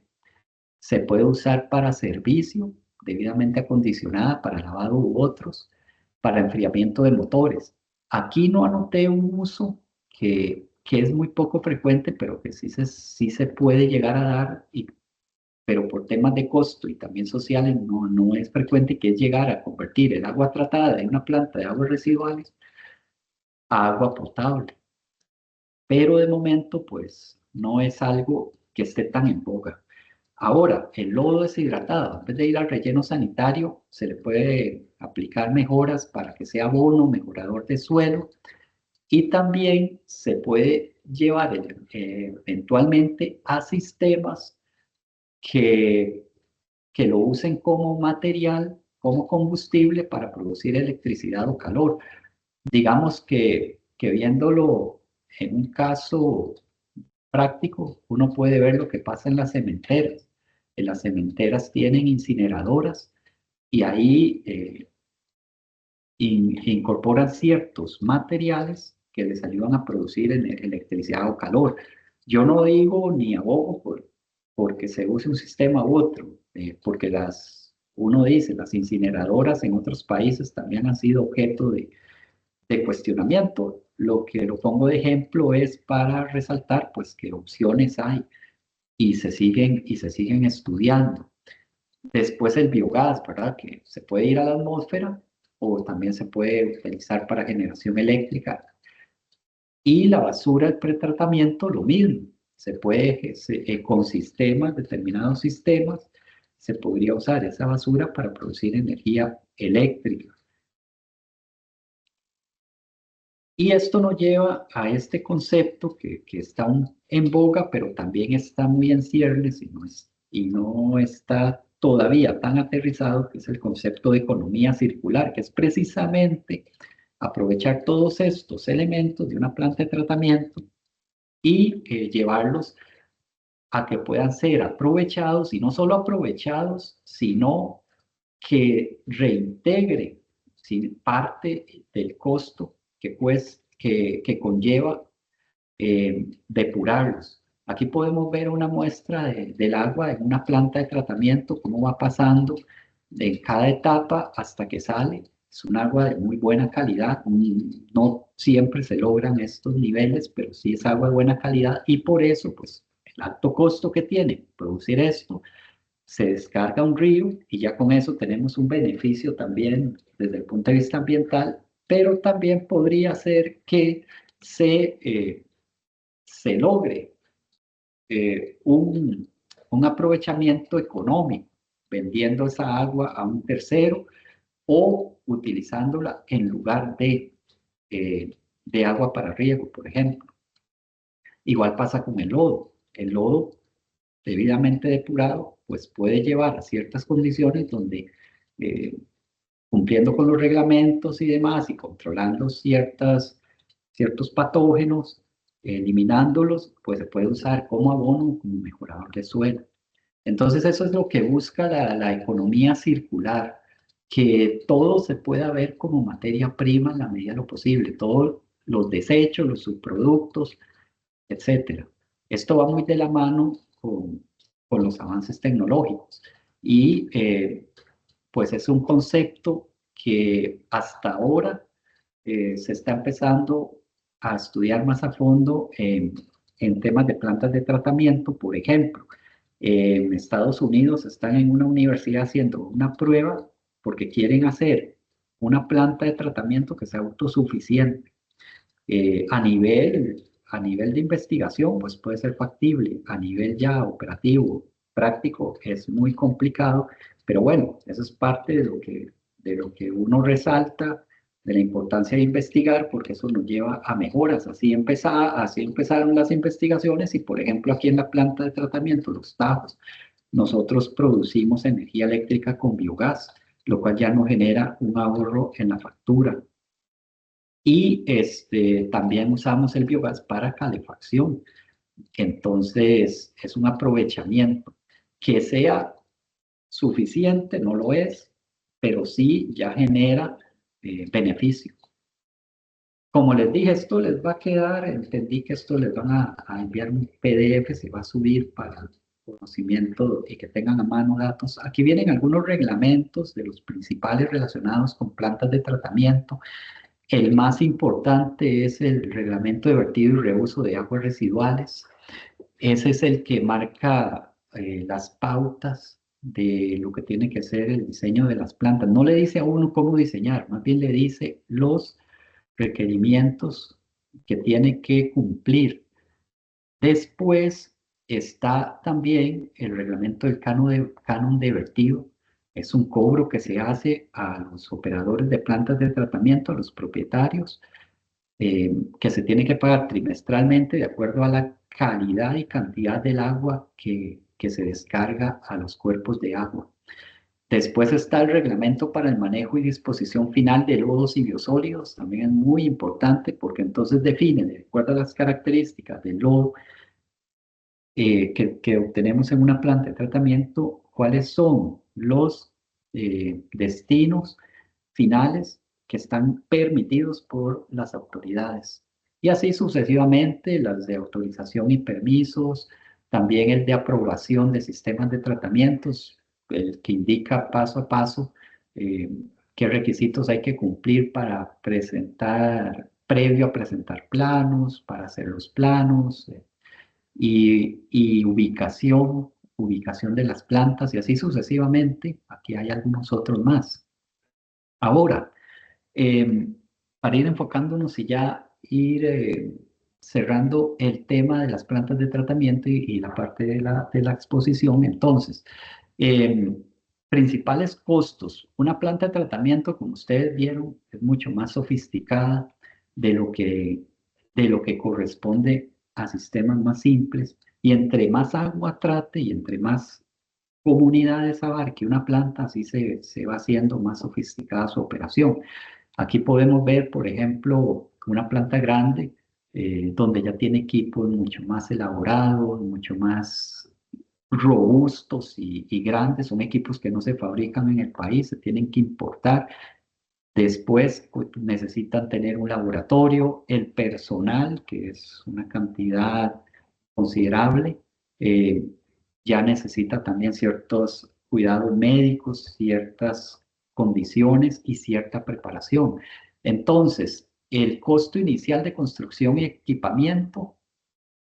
se puede usar para servicio, debidamente acondicionada, para lavado u otros, para enfriamiento de motores. Aquí no anoté un uso que es muy poco frecuente, pero que sí se puede llegar a dar, pero por temas de costo y también sociales no es frecuente, que es llegar a convertir el agua tratada de una planta de aguas residuales a agua potable. Pero de momento, pues, no es algo que esté tan en boga. Ahora, el lodo deshidratado, antes de ir al relleno sanitario, se le puede aplicar mejoras para que sea abono, mejorador de suelo, y también se puede llevar eventualmente a sistemas que, que lo usen como material, como combustible para producir electricidad o calor. Digamos que viéndolo en un caso práctico, uno puede ver lo que pasa en las cementeras. En las cementeras tienen incineradoras, y ahí incorporan ciertos materiales que les ayudan a producir electricidad o calor. Yo no digo ni abogo porque se use un sistema u otro, porque uno dice, las incineradoras en otros países también han sido objeto de cuestionamiento. Lo que lo pongo de ejemplo es para resaltar, pues, qué opciones hay, y se siguen estudiando. Después el biogás, ¿verdad? Que se puede ir a la atmósfera o también se puede utilizar para generación eléctrica. Y la basura, el pretratamiento, lo mismo. Se puede, con sistemas, determinados sistemas, se podría usar esa basura para producir energía eléctrica. Y esto nos lleva a este concepto que está en boga, pero también está muy en ciernes y no está todavía tan aterrizado, que es el concepto de economía circular, que es precisamente aprovechar todos estos elementos de una planta de tratamiento y llevarlos a que puedan ser aprovechados, y no solo aprovechados, sino que reintegre, ¿sí?, parte del costo que conlleva depurarlos. Aquí podemos ver una muestra del agua en una planta de tratamiento, cómo va pasando en cada etapa hasta que sale. Es un agua de muy buena calidad. No siempre se logran estos niveles, pero sí es agua de buena calidad, y por eso, pues, el alto costo que tiene producir esto, se descarga un río, y ya con eso tenemos un beneficio también desde el punto de vista ambiental, pero también podría ser que se logre un aprovechamiento económico vendiendo esa agua a un tercero, o utilizándola en lugar de agua para riego, por ejemplo. Igual pasa con el lodo. El lodo, debidamente depurado, pues puede llevar a ciertas condiciones donde, cumpliendo con los reglamentos y demás, y controlando ciertos patógenos, eliminándolos, pues se puede usar como abono, como mejorador de suelo. Entonces eso es lo que busca la economía circular, que todo se pueda ver como materia prima en la medida de lo posible, todos los desechos, los subproductos, etcétera. Esto va muy de la mano con los avances tecnológicos, y pues es un concepto que hasta ahora se está empezando a estudiar más a fondo en temas de plantas de tratamiento. Por ejemplo, en Estados Unidos están en una universidad haciendo una prueba porque quieren hacer una planta de tratamiento que sea autosuficiente. A nivel de investigación, pues puede ser factible. A nivel ya operativo, práctico, es muy complicado, pero bueno, eso es parte de lo que uno resalta, de la importancia de investigar, porque eso nos lleva a mejoras. Así empezaron las investigaciones, y por ejemplo aquí en la planta de tratamiento, Los Tajos, nosotros producimos energía eléctrica con biogás. lo cual ya nos genera un ahorro en la factura. Y también usamos el biogás para calefacción. Entonces, es un aprovechamiento. Que sea suficiente, no lo es, pero sí ya genera beneficio. Como les dije, esto les va a quedar, entendí que esto les van a enviar un PDF, se va a subir para conocimiento y que tengan a mano datos. Aquí vienen algunos reglamentos de los principales relacionados con plantas de tratamiento. El más importante es el reglamento de vertido y reuso de aguas residuales. Ese es el que marca las pautas de lo que tiene que ser el diseño de las plantas. No le dice a uno cómo diseñar, más bien le dice los requerimientos que tiene que cumplir. Después está también el reglamento del canon de vertido. Es un cobro que se hace a los operadores de plantas de tratamiento, a los propietarios, que se tiene que pagar trimestralmente de acuerdo a la calidad y cantidad del agua que se descarga a los cuerpos de agua. Después está el reglamento para el manejo y disposición final de lodos y biosólidos. También es muy importante porque entonces define, de acuerdo a las características del lodo que obtenemos en una planta de tratamiento, cuáles son los destinos finales que están permitidos por las autoridades. Y así sucesivamente, las de autorización y permisos, también el de aprobación de sistemas de tratamientos, el que indica paso a paso eh, qué requisitos hay que cumplir para presentar, previo a presentar planos, para hacer los planos, y ubicación de las plantas y así sucesivamente. Aquí hay algunos otros más. Ahora, eh, para ir enfocándonos y ya ir cerrando el tema de las plantas de tratamiento y la parte de la exposición, entonces, eh, principales costos. Una planta de tratamiento, como ustedes vieron, es mucho más sofisticada de de lo que corresponde a sistemas más simples. Y entre más agua trate y entre más comunidades abarque una planta, así se va haciendo más sofisticada su operación. Aquí podemos ver, por ejemplo, una planta grande donde ya tiene equipos mucho más elaborados, mucho más robustos y grandes. Son equipos que no se fabrican en el país, se tienen que importar. Después pues, necesitan tener un laboratorio, el personal, que es una cantidad considerable, eh, ya necesita también ciertos cuidados médicos, ciertas condiciones y cierta preparación. Entonces, el costo inicial de construcción y equipamiento,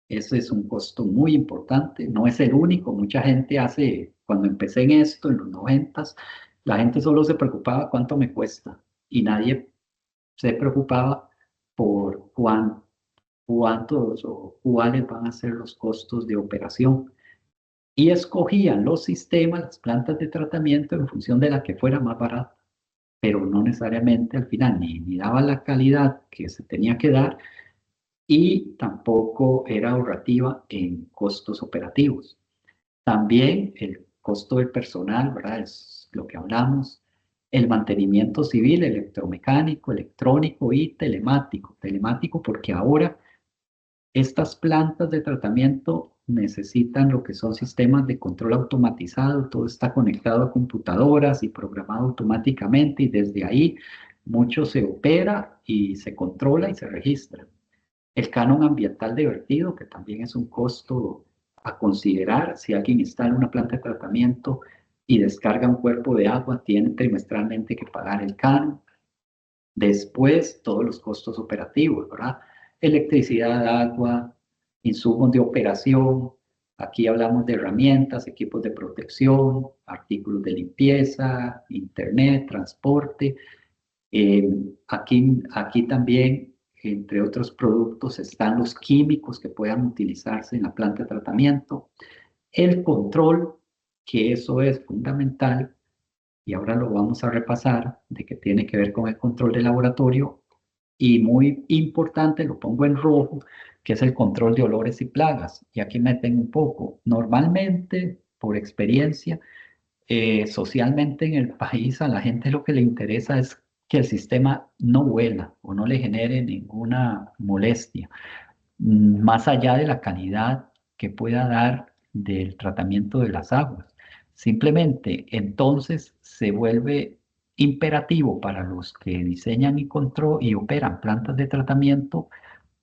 ese es un costo muy importante, no es el único. Mucha gente cuando empecé en esto, en los 90, la gente solo se preocupaba cuánto me cuesta y nadie se preocupaba por cuántos o cuáles van a ser los costos de operación. Y escogían los sistemas, las plantas de tratamiento en función de la que fuera más barata, pero no necesariamente al final ni daba la calidad que se tenía que dar y tampoco era ahorrativa en costos operativos. También el costo del personal, ¿verdad? Es lo que hablamos. El mantenimiento civil, electromecánico, electrónico y telemático. Telemático porque ahora estas plantas de tratamiento necesitan lo que son sistemas de control automatizado. Todo está conectado a computadoras y programado automáticamente y desde ahí mucho se opera y se controla y se registra. El canon ambiental de vertido, que también es un costo a considerar. Si alguien instala una planta de tratamiento y descarga un cuerpo de agua, tiene trimestralmente que pagar el canon. Después, todos los costos operativos, ¿verdad? Electricidad, agua, insumos de operación. Aquí hablamos de herramientas, equipos de protección, artículos de limpieza, internet, transporte. Aquí también, entre otros productos, están los químicos que puedan utilizarse en la planta de tratamiento, el control, que eso es fundamental, y ahora lo vamos a repasar, de que tiene que ver con el control de laboratorio, y muy importante, lo pongo en rojo, que es el control de olores y plagas. Y aquí meten un poco. Normalmente, por experiencia, socialmente en el país a la gente lo que le interesa es que el sistema no huela o no le genere ninguna molestia, más allá de la calidad que pueda dar del tratamiento de las aguas. Simplemente entonces se vuelve imperativo para los que diseñan y operan plantas de tratamiento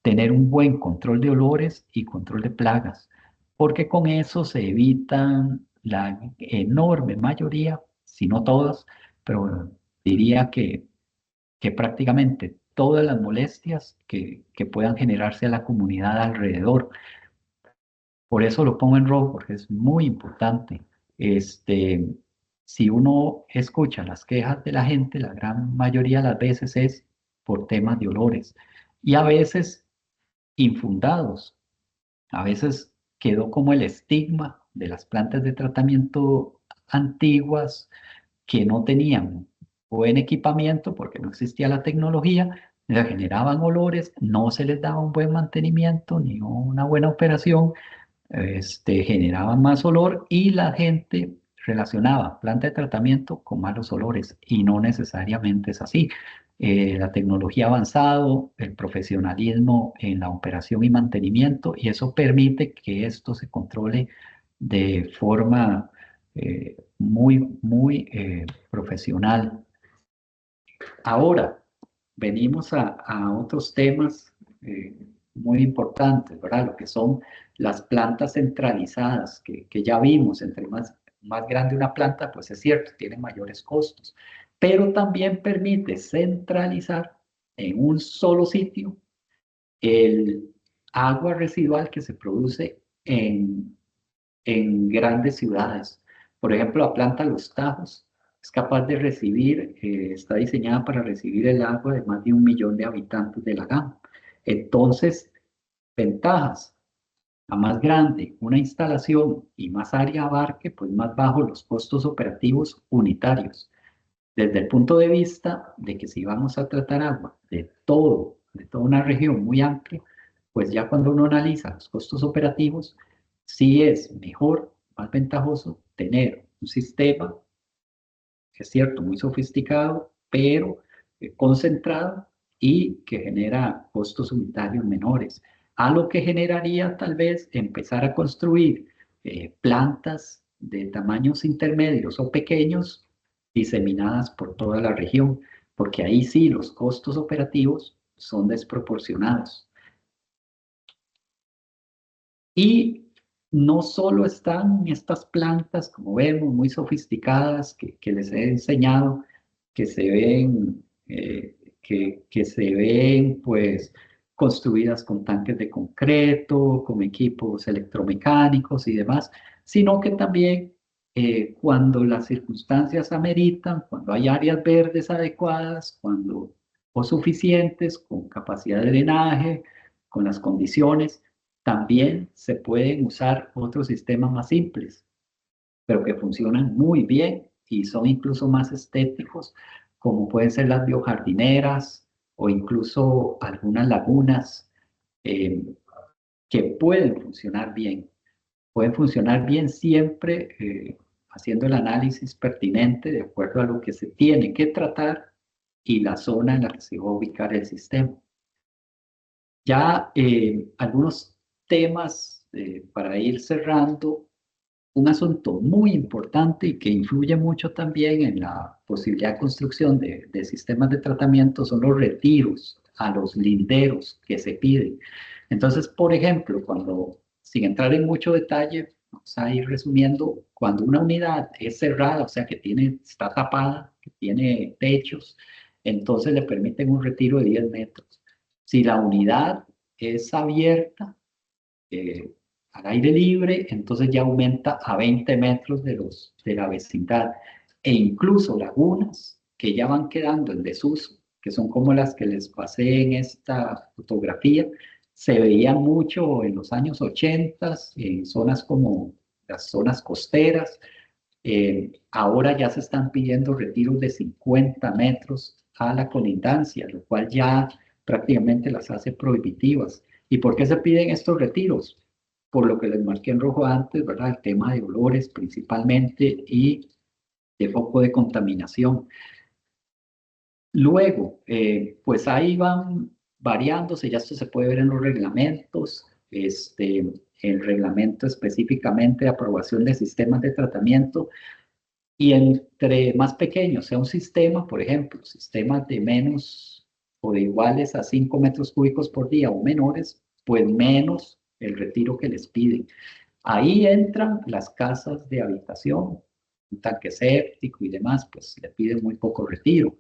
tener un buen control de olores y control de plagas, porque con eso se evitan la enorme mayoría, si no todas, pero diría que prácticamente todas las molestias que puedan generarse a la comunidad alrededor. Por eso lo pongo en rojo, porque es muy importante. Este, si uno escucha las quejas de la gente, la gran mayoría de las veces es por temas de olores. Y a veces infundados. A veces quedó como el estigma de las plantas de tratamiento antiguas que no tenían buen equipamiento porque no existía la tecnología, le generaban olores, no se les daba un buen mantenimiento ni una buena operación, generaban más olor y la gente relacionaba planta de tratamiento con malos olores y no necesariamente es así. La tecnología ha avanzado, el profesionalismo en la operación y mantenimiento y eso permite que esto se controle de forma muy profesional. Ahora, venimos a otros temas muy importantes, ¿verdad? Lo que son las plantas centralizadas, que ya vimos, entre más grande una planta, pues es cierto, tiene mayores costos, pero también permite centralizar en un solo sitio el agua residual que se produce en grandes ciudades. Por ejemplo, la planta Los Tajos es capaz de recibir, está diseñada para recibir el agua de más de 1 millón de habitantes de la Gama. Entonces, ventajas. A más grande una instalación y más área abarque, pues más bajos los costos operativos unitarios. Desde el punto de vista de que si vamos a tratar agua de toda una región muy amplia, pues ya cuando uno analiza los costos operativos, sí es mejor, más ventajoso tener un sistema, que es cierto, muy sofisticado, pero concentrado y que genera costos unitarios menores, a lo que generaría tal vez empezar a construir plantas de tamaños intermedios o pequeños diseminadas por toda la región, porque ahí sí los costos operativos son desproporcionados. Y no solo están estas plantas, como vemos, muy sofisticadas, que les he enseñado, que se ven, que se ven pues construidas con tanques de concreto, con equipos electromecánicos y demás, sino que también cuando las circunstancias ameritan, cuando hay áreas verdes adecuadas, cuando o suficientes, con capacidad de drenaje, con las condiciones, también se pueden usar otros sistemas más simples, pero que funcionan muy bien y son incluso más estéticos, como pueden ser las biojardineras o incluso algunas lagunas eh, que pueden funcionar bien. Pueden funcionar bien siempre haciendo el análisis pertinente de acuerdo a lo que se tiene que tratar y la zona en la que se va a ubicar el sistema. Ya algunos temas para ir cerrando. Un asunto muy importante y que influye mucho también en la posibilidad de construcción de sistemas de tratamiento son los retiros a los linderos que se piden. Entonces, por ejemplo, sin entrar en mucho detalle, vamos a ir resumiendo, cuando una unidad es cerrada, o sea que está tapada, que tiene techos, entonces le permiten un retiro de 10 metros. Si la unidad es abierta, eh, al aire libre, entonces ya aumenta a 20 metros de la vecindad. E incluso lagunas que ya van quedando en desuso, que son como las que les pasé en esta fotografía, se veían mucho en los años 80 en zonas como las zonas costeras. Ahora ya se están pidiendo retiros de 50 metros a la colindancia, lo cual ya prácticamente las hace prohibitivas. ¿Y por qué se piden estos retiros? Por lo que les marqué en rojo antes, ¿verdad? El tema de olores principalmente y foco de contaminación. Luego, pues ahí van variándose, ya esto se puede ver en los reglamentos, el reglamento específicamente de aprobación de sistemas de tratamiento, y entre más pequeño sea un sistema, por ejemplo, sistemas de menos o de iguales a 5 metros cúbicos por día o menores, pues menos el retiro que les piden. Ahí entran las casas de habitación, un tanque séptico y demás, pues le piden muy poco retiro.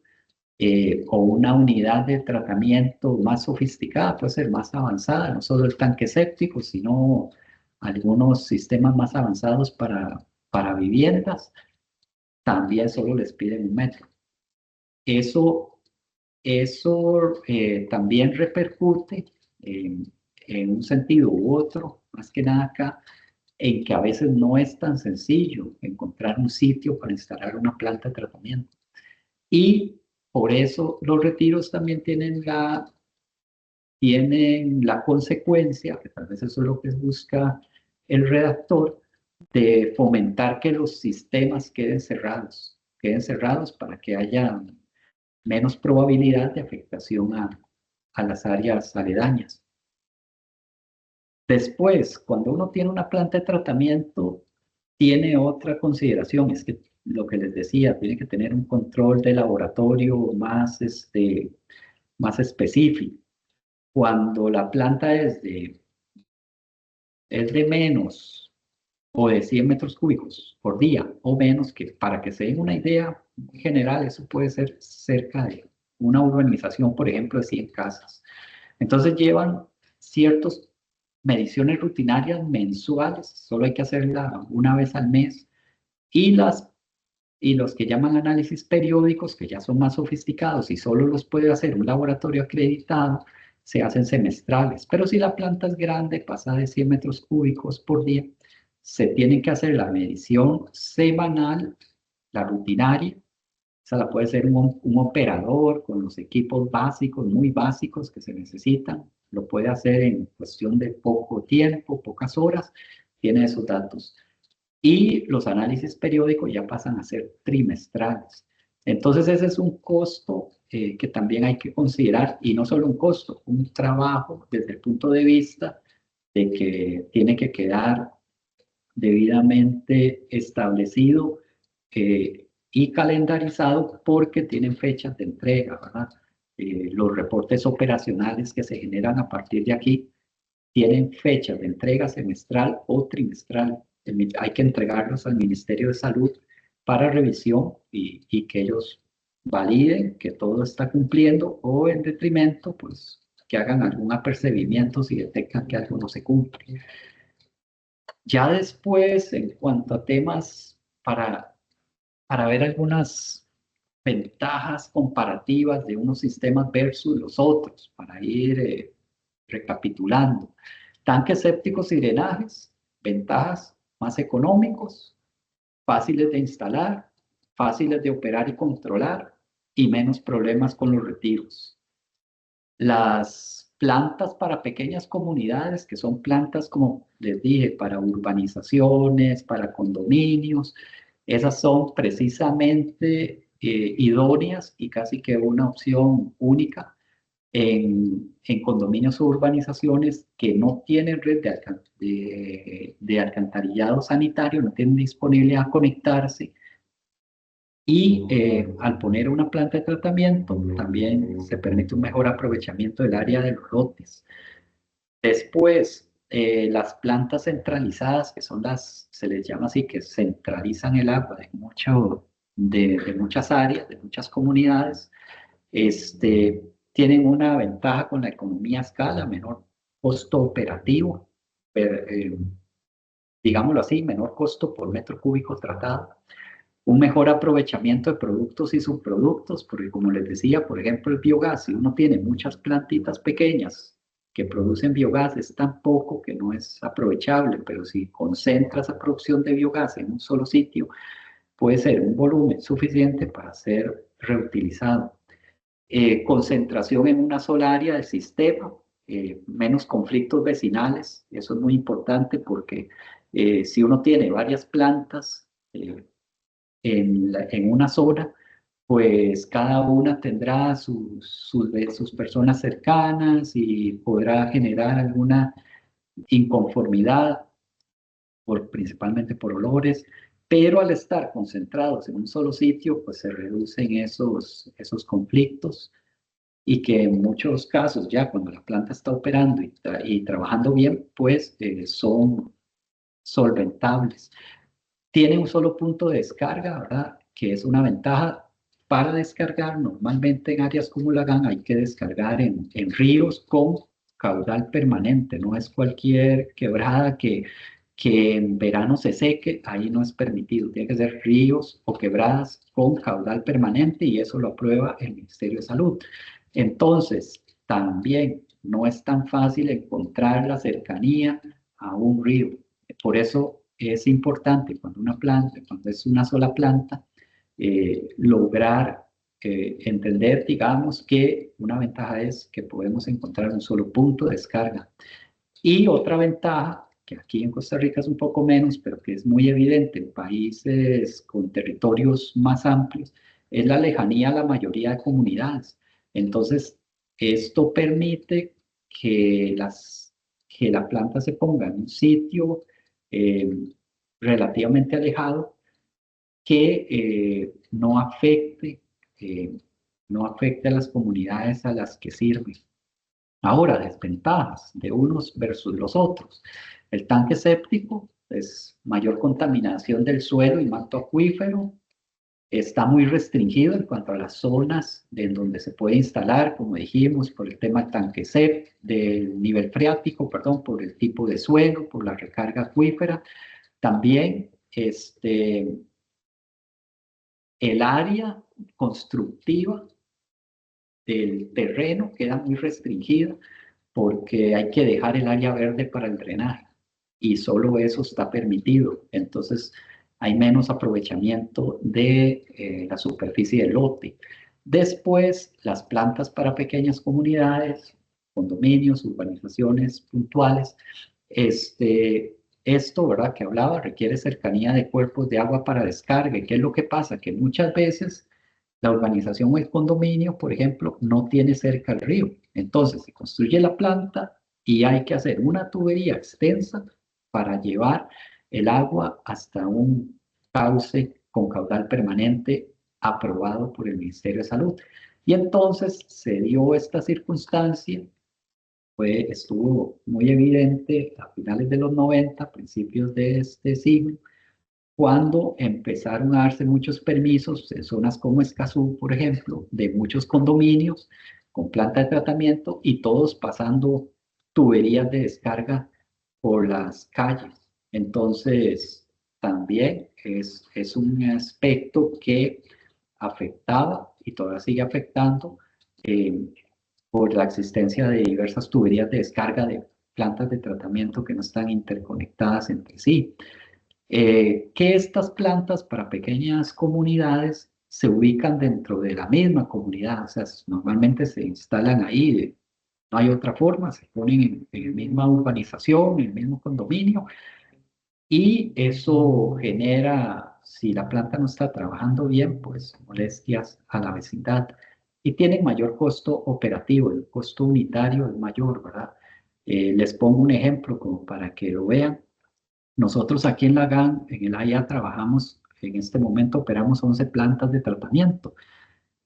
O una unidad de tratamiento más sofisticada, puede ser más avanzada, no solo el tanque séptico, sino algunos sistemas más avanzados para viviendas, también solo les piden 1 metro. Eso también repercute en un sentido u otro, más que nada acá, en que a veces no es tan sencillo encontrar un sitio para instalar una planta de tratamiento. Y por eso los retiros también tienen la consecuencia, que tal vez eso es lo que busca el redactor, de fomentar que los sistemas queden cerrados para que haya menos probabilidad de afectación a las áreas aledañas. Después, cuando uno tiene una planta de tratamiento, tiene otra consideración, es que lo que les decía, tiene que tener un control de laboratorio más específico. Cuando la planta es de menos o de 100 metros cúbicos por día o menos, que para que se den una idea general, eso puede ser cerca de una urbanización, por ejemplo, de 100 casas. Entonces llevan ciertas mediciones rutinarias mensuales, solo hay que hacerla una vez al mes, y los que llaman análisis periódicos, que ya son más sofisticados y solo los puede hacer un laboratorio acreditado, se hacen semestrales. Pero si la planta es grande, pasa de 100 metros cúbicos por día, se tiene que hacer la medición semanal, la rutinaria. Esa la puede hacer un operador con los equipos básicos, muy básicos que se necesitan. Lo puede hacer en cuestión de poco tiempo, pocas horas, tiene esos datos. Y los análisis periódicos ya pasan a ser trimestrales. Entonces ese es un costo que también hay que considerar, y no solo un costo, un trabajo desde el punto de vista de que tiene que quedar debidamente establecido y calendarizado, porque tienen fechas de entrega, ¿verdad? Los reportes operacionales que se generan a partir de aquí tienen fechas de entrega semestral o trimestral. Hay que entregarlos al Ministerio de Salud para revisión y que ellos validen que todo está cumpliendo, o en detrimento, pues que hagan algún apercibimiento si detectan que algo no se cumple. Ya después, en cuanto a temas para ver algunas ventajas comparativas de unos sistemas versus los otros, para ir recapitulando. Tanques sépticos y drenajes, ventajas: más económicos, fáciles de instalar, fáciles de operar y controlar, y menos problemas con los retiros. Las plantas para pequeñas comunidades, que son plantas, como les dije, para urbanizaciones, para condominios, esas son precisamente idóneas y casi que una opción única en condominios o urbanizaciones que no tienen red de alcantarillado sanitario, no tienen disponibilidad a conectarse. Y al poner una planta de tratamiento, también se permite un mejor aprovechamiento del área de los lotes. Después, las plantas centralizadas, que son se les llama así, que centralizan el agua de muchas áreas, de muchas comunidades, tienen una ventaja con la economía a escala: menor costo operativo, digámoslo así, menor costo por metro cúbico tratado, un mejor aprovechamiento de productos y subproductos, porque como les decía, por ejemplo, el biogás, si uno tiene muchas plantitas pequeñas que producen biogás, es tan poco que no es aprovechable, pero si concentras la producción de biogás en un solo sitio, puede ser un volumen suficiente para ser reutilizado. Concentración en una sola área del sistema, menos conflictos vecinales. Eso es muy importante, porque si uno tiene varias plantas en una zona, pues cada una tendrá sus personas cercanas y podrá generar alguna inconformidad, principalmente por olores, pero al estar concentrados en un solo sitio, pues se reducen esos conflictos y que en muchos casos ya cuando la planta está operando y trabajando bien, pues son solventables. Tiene un solo punto de descarga, ¿verdad? Que es una ventaja para descargar. Normalmente en áreas como Lagán hay que descargar en ríos con caudal permanente, no es cualquier quebrada que en verano se seque, ahí no es permitido. Tiene que ser ríos o quebradas con caudal permanente y eso lo aprueba el Ministerio de Salud. Entonces, también no es tan fácil encontrar la cercanía a un río. Por eso es importante cuando una planta, cuando es una sola planta, lograr entender, digamos, que una ventaja es que podemos encontrar un solo punto de descarga. Y otra ventaja, que aquí en Costa Rica es un poco menos, pero que es muy evidente en países con territorios más amplios, es la lejanía a la mayoría de comunidades. Entonces, esto permite que, que la planta se ponga en un sitio eh, relativamente alejado que eh, no afecte a las comunidades a las que sirve. Ahora, desventajas de unos versus los otros. El tanque séptico es mayor contaminación del suelo y manto acuífero. Está muy restringido en cuanto a las zonas en donde se puede instalar, como dijimos, por el tema del tanque séptico, del nivel freático, perdón, por el tipo de suelo, por la recarga acuífera. También el área constructiva del terreno queda muy restringida porque hay que dejar el área verde para el drenaje y solo eso está permitido. Entonces hay menos aprovechamiento de la superficie del lote. Después, las plantas para pequeñas comunidades, condominios, urbanizaciones puntuales, esto, ¿verdad? Que hablaba, requiere cercanía de cuerpos de agua para descarga. ¿Qué es lo que pasa? Que muchas veces la urbanización o el condominio, por ejemplo, no tiene cerca el río. Entonces se construye la planta y hay que hacer una tubería extensa para llevar el agua hasta un cauce con caudal permanente aprobado por el Ministerio de Salud. Y entonces se dio esta circunstancia, estuvo muy evidente a finales de los 90, principios de este siglo, cuando empezaron a darse muchos permisos en zonas como Escazú, por ejemplo, de muchos condominios con planta de tratamiento y todos pasando tuberías de descarga por las calles. Entonces, también es un aspecto que afectaba y todavía sigue afectando eh, por la existencia de diversas tuberías de descarga de plantas de tratamiento que no están interconectadas entre sí. Que estas plantas para pequeñas comunidades se ubican dentro de la misma comunidad, o sea, normalmente se instalan ahí, no hay otra forma, se ponen en la misma urbanización, en el mismo condominio, y eso genera, si la planta no está trabajando bien, pues molestias a la vecindad. Y tienen mayor costo operativo, el costo unitario es mayor, ¿verdad? Les pongo un ejemplo como para que lo vean. Nosotros aquí en la GAN, en el AIA, trabajamos, en este momento operamos 11 plantas de tratamiento.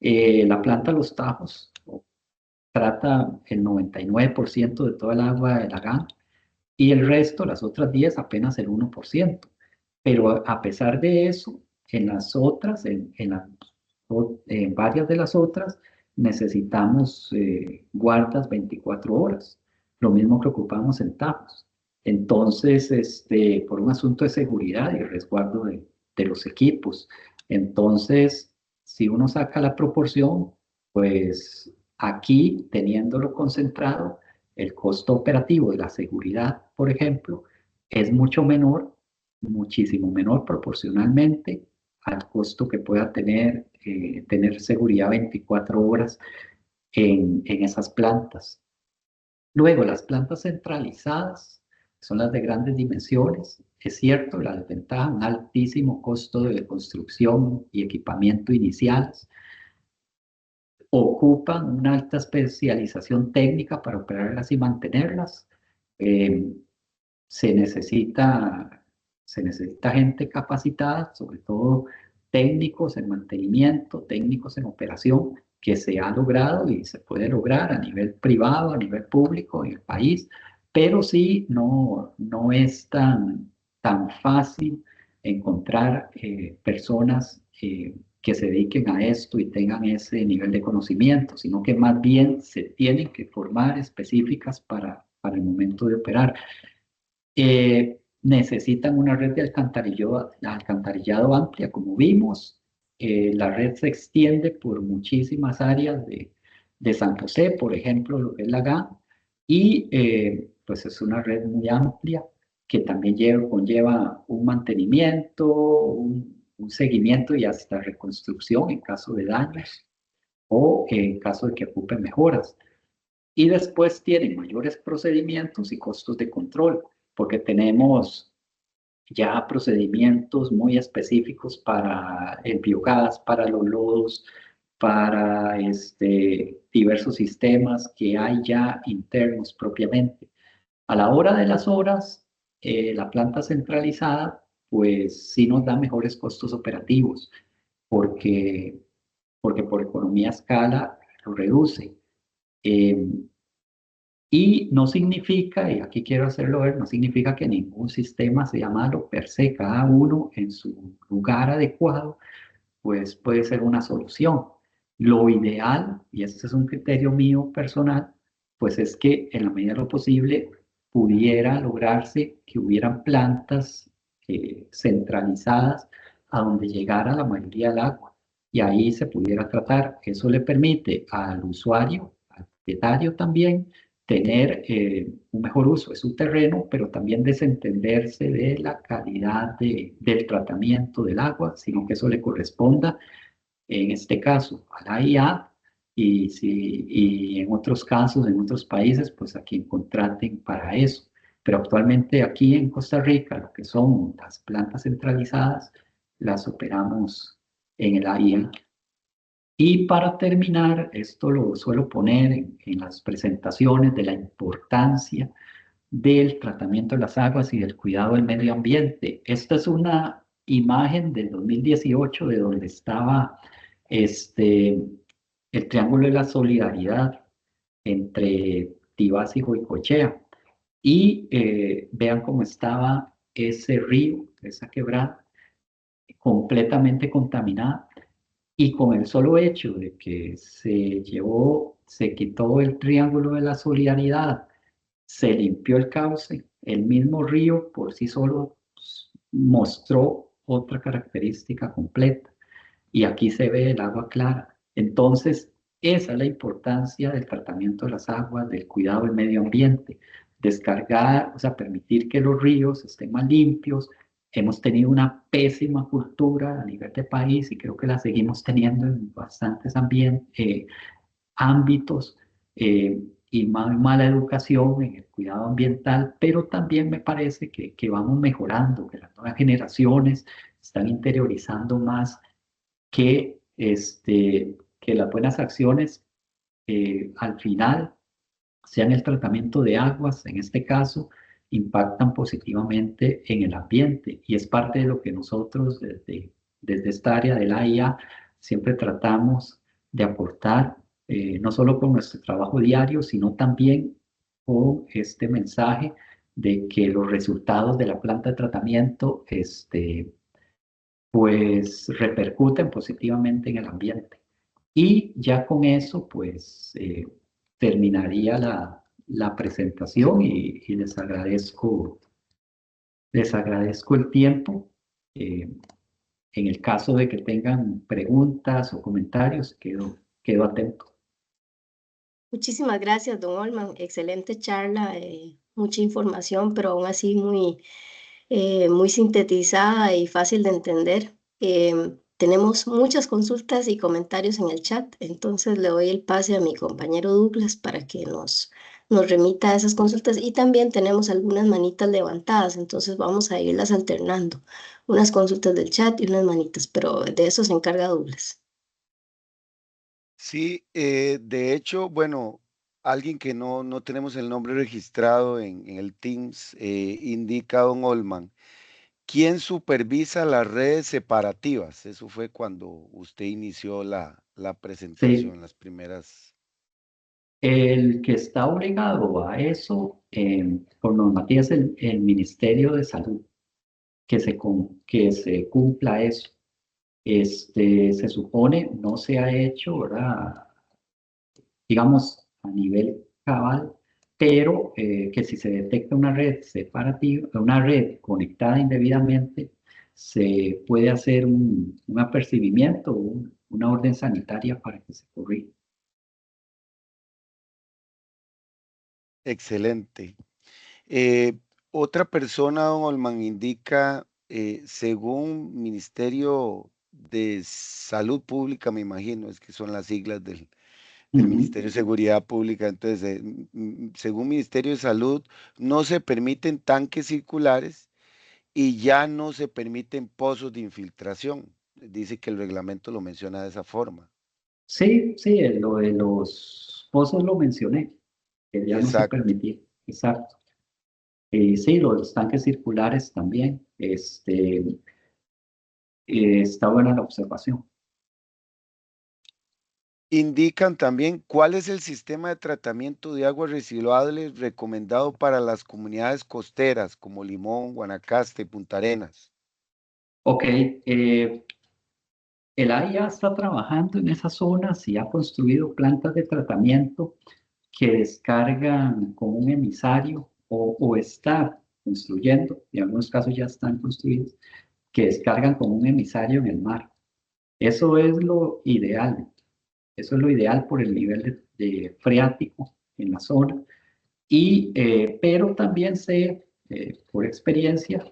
La planta Los Tajos trata el 99% de toda el agua de la GAN y el resto, las otras 10, apenas el 1%. Pero a pesar de eso, en las otras, en varias de las otras, necesitamos guardas 24 horas. Lo mismo que ocupamos en Tajos. Entonces, por un asunto de seguridad y resguardo de los equipos. Entonces, si uno saca la proporción, pues aquí, teniéndolo concentrado, el costo operativo de la seguridad, por ejemplo, es mucho menor, muchísimo menor proporcionalmente al costo que pueda tener seguridad 24 horas en esas plantas. Luego, las plantas centralizadas son las de grandes dimensiones. Es cierto, la desventaja, un altísimo costo de construcción y equipamiento iniciales. Ocupan una alta especialización técnica para operarlas y mantenerlas. Eh, se necesita, se necesita gente capacitada, sobre todo técnicos en mantenimiento, técnicos en operación, que se ha logrado y se puede lograr a nivel privado, a nivel público en el país, pero sí no es tan fácil encontrar personas que se dediquen a esto y tengan ese nivel de conocimiento, sino que más bien se tienen que formar específicas para el momento de operar. Necesitan una red de alcantarillado amplia, como vimos. La red se extiende por muchísimas áreas de San José, por ejemplo, lo que es la GAN, y pues es una red muy amplia que también conlleva un mantenimiento, un seguimiento y hasta reconstrucción en caso de daños o en caso de que ocupen mejoras. Y después tienen mayores procedimientos y costos de control, porque tenemos ya procedimientos muy específicos para el biogás, para los lodos, para diversos sistemas que hay ya internos propiamente. A la hora de las horas, la planta centralizada, pues sí nos da mejores costos operativos, porque, porque por economía a escala lo reduce. Eh, y no significa, y aquí quiero hacerlo ver, no significa que ningún sistema sea malo per se, cada uno en su lugar adecuado, pues puede ser una solución. Lo ideal, y este es un criterio mío personal, pues es que en la medida de lo posible pudiera lograrse que hubieran plantas centralizadas a donde llegara la mayoría del agua y ahí se pudiera tratar. Eso le permite al usuario, al propietario también, tener un mejor uso de su terreno, pero también desentenderse de la calidad del tratamiento del agua, sino que eso le corresponda, en este caso, a la IA, y en otros casos, en otros países, pues a quien contraten para eso. Pero actualmente aquí en Costa Rica, lo que son las plantas centralizadas, las operamos en el AIA. Y para terminar, esto lo suelo poner en las presentaciones de la importancia del tratamiento de las aguas y del cuidado del medio ambiente. Esta es una imagen del 2018 de donde estaba el Triángulo de la Solidaridad entre Tibás y Goicoechea. Y vean cómo estaba ese río, esa quebrada, completamente contaminada. Y con el solo hecho de que se quitó el Triángulo de la Solidaridad, se limpió el cauce, el mismo río por sí solo mostró otra característica completa. Y aquí se ve el agua clara. Entonces, esa es la importancia del tratamiento de las aguas, del cuidado del medio ambiente, descargar, o sea, permitir que los ríos estén más limpios. Hemos tenido una pésima cultura a nivel de país y creo que la seguimos teniendo en bastantes ámbitos, y mala educación en el cuidado ambiental, pero también me parece que vamos mejorando, que las nuevas generaciones están interiorizando más que las buenas acciones al final, sean el tratamiento de aguas, en este caso, impactan positivamente en el ambiente y es parte de lo que nosotros desde esta área de la IA siempre tratamos de aportar, no solo con nuestro trabajo diario, sino también con este mensaje de que los resultados de la planta de tratamiento pues repercuten positivamente en el ambiente. Y ya con eso, pues terminaría la presentación y les agradezco el tiempo. Eh, en el caso de que tengan preguntas o comentarios, quedo atento. Muchísimas gracias, don Olman. Excelente charla, mucha información, pero aún así muy sintetizada y fácil de entender. tenemos muchas consultas y comentarios en el chat, entonces le doy el pase a mi compañero Douglas para que nos remita a esas consultas y también tenemos algunas manitas levantadas, entonces vamos a irlas alternando, unas consultas del chat y unas manitas, pero de eso se encarga Douglas. Sí, de hecho, bueno, alguien que no tenemos el nombre registrado en el Teams, indica don Olman, ¿quién supervisa las redes separativas? Eso fue cuando usted inició la Sí, presentación, las primeras. el que está obligado a eso, por normativa, es el Ministerio de Salud, que se cumpla eso. Se supone, no se ha hecho, ¿verdad? Digamos, a nivel cabal, pero que si se detecta una red separativa, una red conectada indebidamente, se puede hacer un apercibimiento, una orden sanitaria para que se corrija. Excelente. Otra persona, don Olman, indica, según Ministerio de Salud Pública, me imagino, es que son las siglas del Ujú. Ministerio de Seguridad Pública. Entonces, según Ministerio de Salud, no se permiten tanques circulares y ya no se permiten pozos de infiltración. Dice que el reglamento lo menciona de esa forma. Sí, sí, lo de los pozos lo mencioné, que ya no se Exacto. permitía. Exacto. Sí, lo de los tanques circulares también. Está buena la observación. Indican también cuál es el sistema de tratamiento de aguas residuales recomendado para las comunidades costeras como Limón, Guanacaste, Punta Arenas. Ok, el AIA está trabajando en esas zonas y ha construido plantas de tratamiento que descargan con un emisario o está construyendo, en algunos casos ya están construidos, que descargan con un emisario en el mar. Eso es lo ideal, eso es lo ideal por el nivel de freático en la zona. Pero también sé, por experiencia,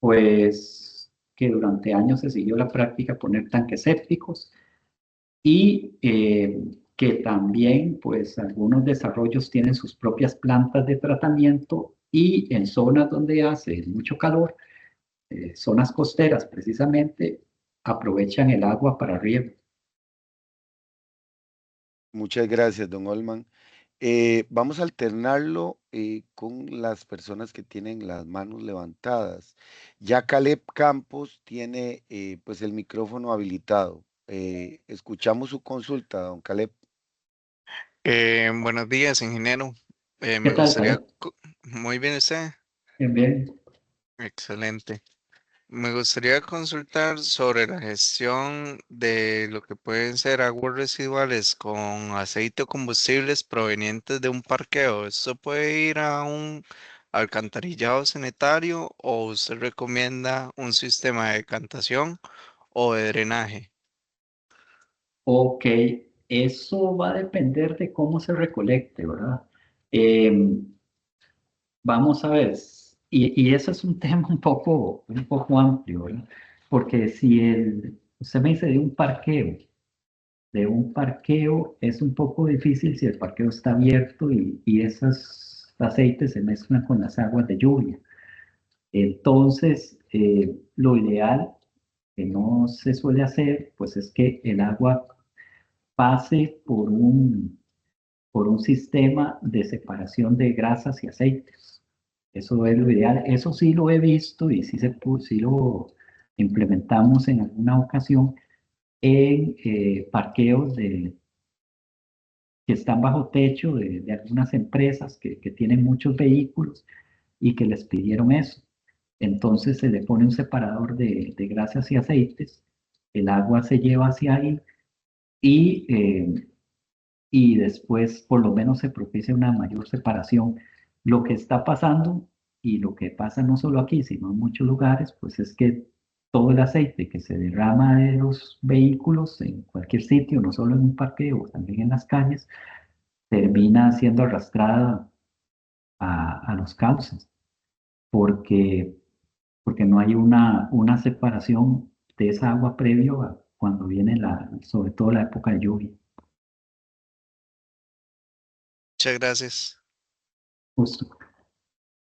pues que durante años se siguió la práctica poner tanques sépticos y que también pues algunos desarrollos tienen sus propias plantas de tratamiento y en zonas donde hace mucho calor, zonas costeras precisamente, aprovechan el agua para riego. Muchas gracias, don Olman. Vamos a alternarlo con las personas que tienen las manos levantadas. Ya Caleb Campos tiene pues el micrófono habilitado. Escuchamos su consulta, don Caleb. Buenos días, ingeniero. ¿Qué Me tal, gustaría, Caleb? muy bien usted, Bien, bien. excelente. Me gustaría consultar sobre la gestión de lo que pueden ser aguas residuales con aceite o combustibles provenientes de un parqueo. ¿Esto puede ir a un alcantarillado sanitario o usted recomienda un sistema de decantación o de drenaje? Ok, eso va a depender de cómo se recolecte, ¿verdad? Em, Vamos a ver, y eso es un tema un poco amplio, ¿verdad? Porque si usted me dice de un parqueo es un poco difícil si el parqueo está abierto y esos aceites se mezclan con las aguas de lluvia. Entonces, lo ideal, que no se suele hacer, pues es que el agua pase por un sistema de separación de grasas y aceites. Eso es lo ideal. Eso sí lo he visto y sí lo implementamos en alguna ocasión en parqueos que están bajo techo de algunas empresas que tienen muchos vehículos y que les pidieron eso. Entonces se le pone un separador de grasas y aceites, el agua se lleva hacia ahí y, eh, y después por lo menos se propicia una mayor separación. Lo que está pasando y lo que pasa no solo aquí, sino en muchos lugares, pues es que todo el aceite que se derrama de los vehículos en cualquier sitio, no solo en un parqueo, también en las calles, termina siendo arrastrada a los cauces, porque, porque no hay una separación de esa agua previo cuando viene sobre todo la época de lluvia. Muchas gracias. Justo.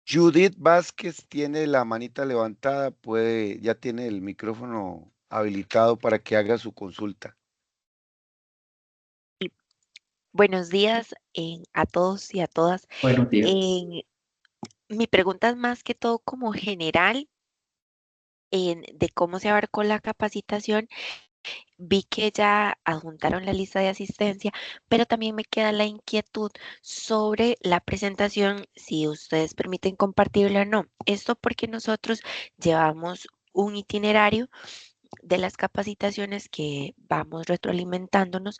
Judith Vázquez tiene la manita levantada, ya tiene el micrófono habilitado para que haga su consulta. Buenos días a todos y a todas. Buenos días. Mi pregunta es más que todo como general de cómo se abarcó la capacitación. Vi que ya adjuntaron la lista de asistencia, pero también me queda la inquietud sobre la presentación, si ustedes permiten compartirla o no. Esto porque nosotros llevamos un itinerario de las capacitaciones que vamos retroalimentándonos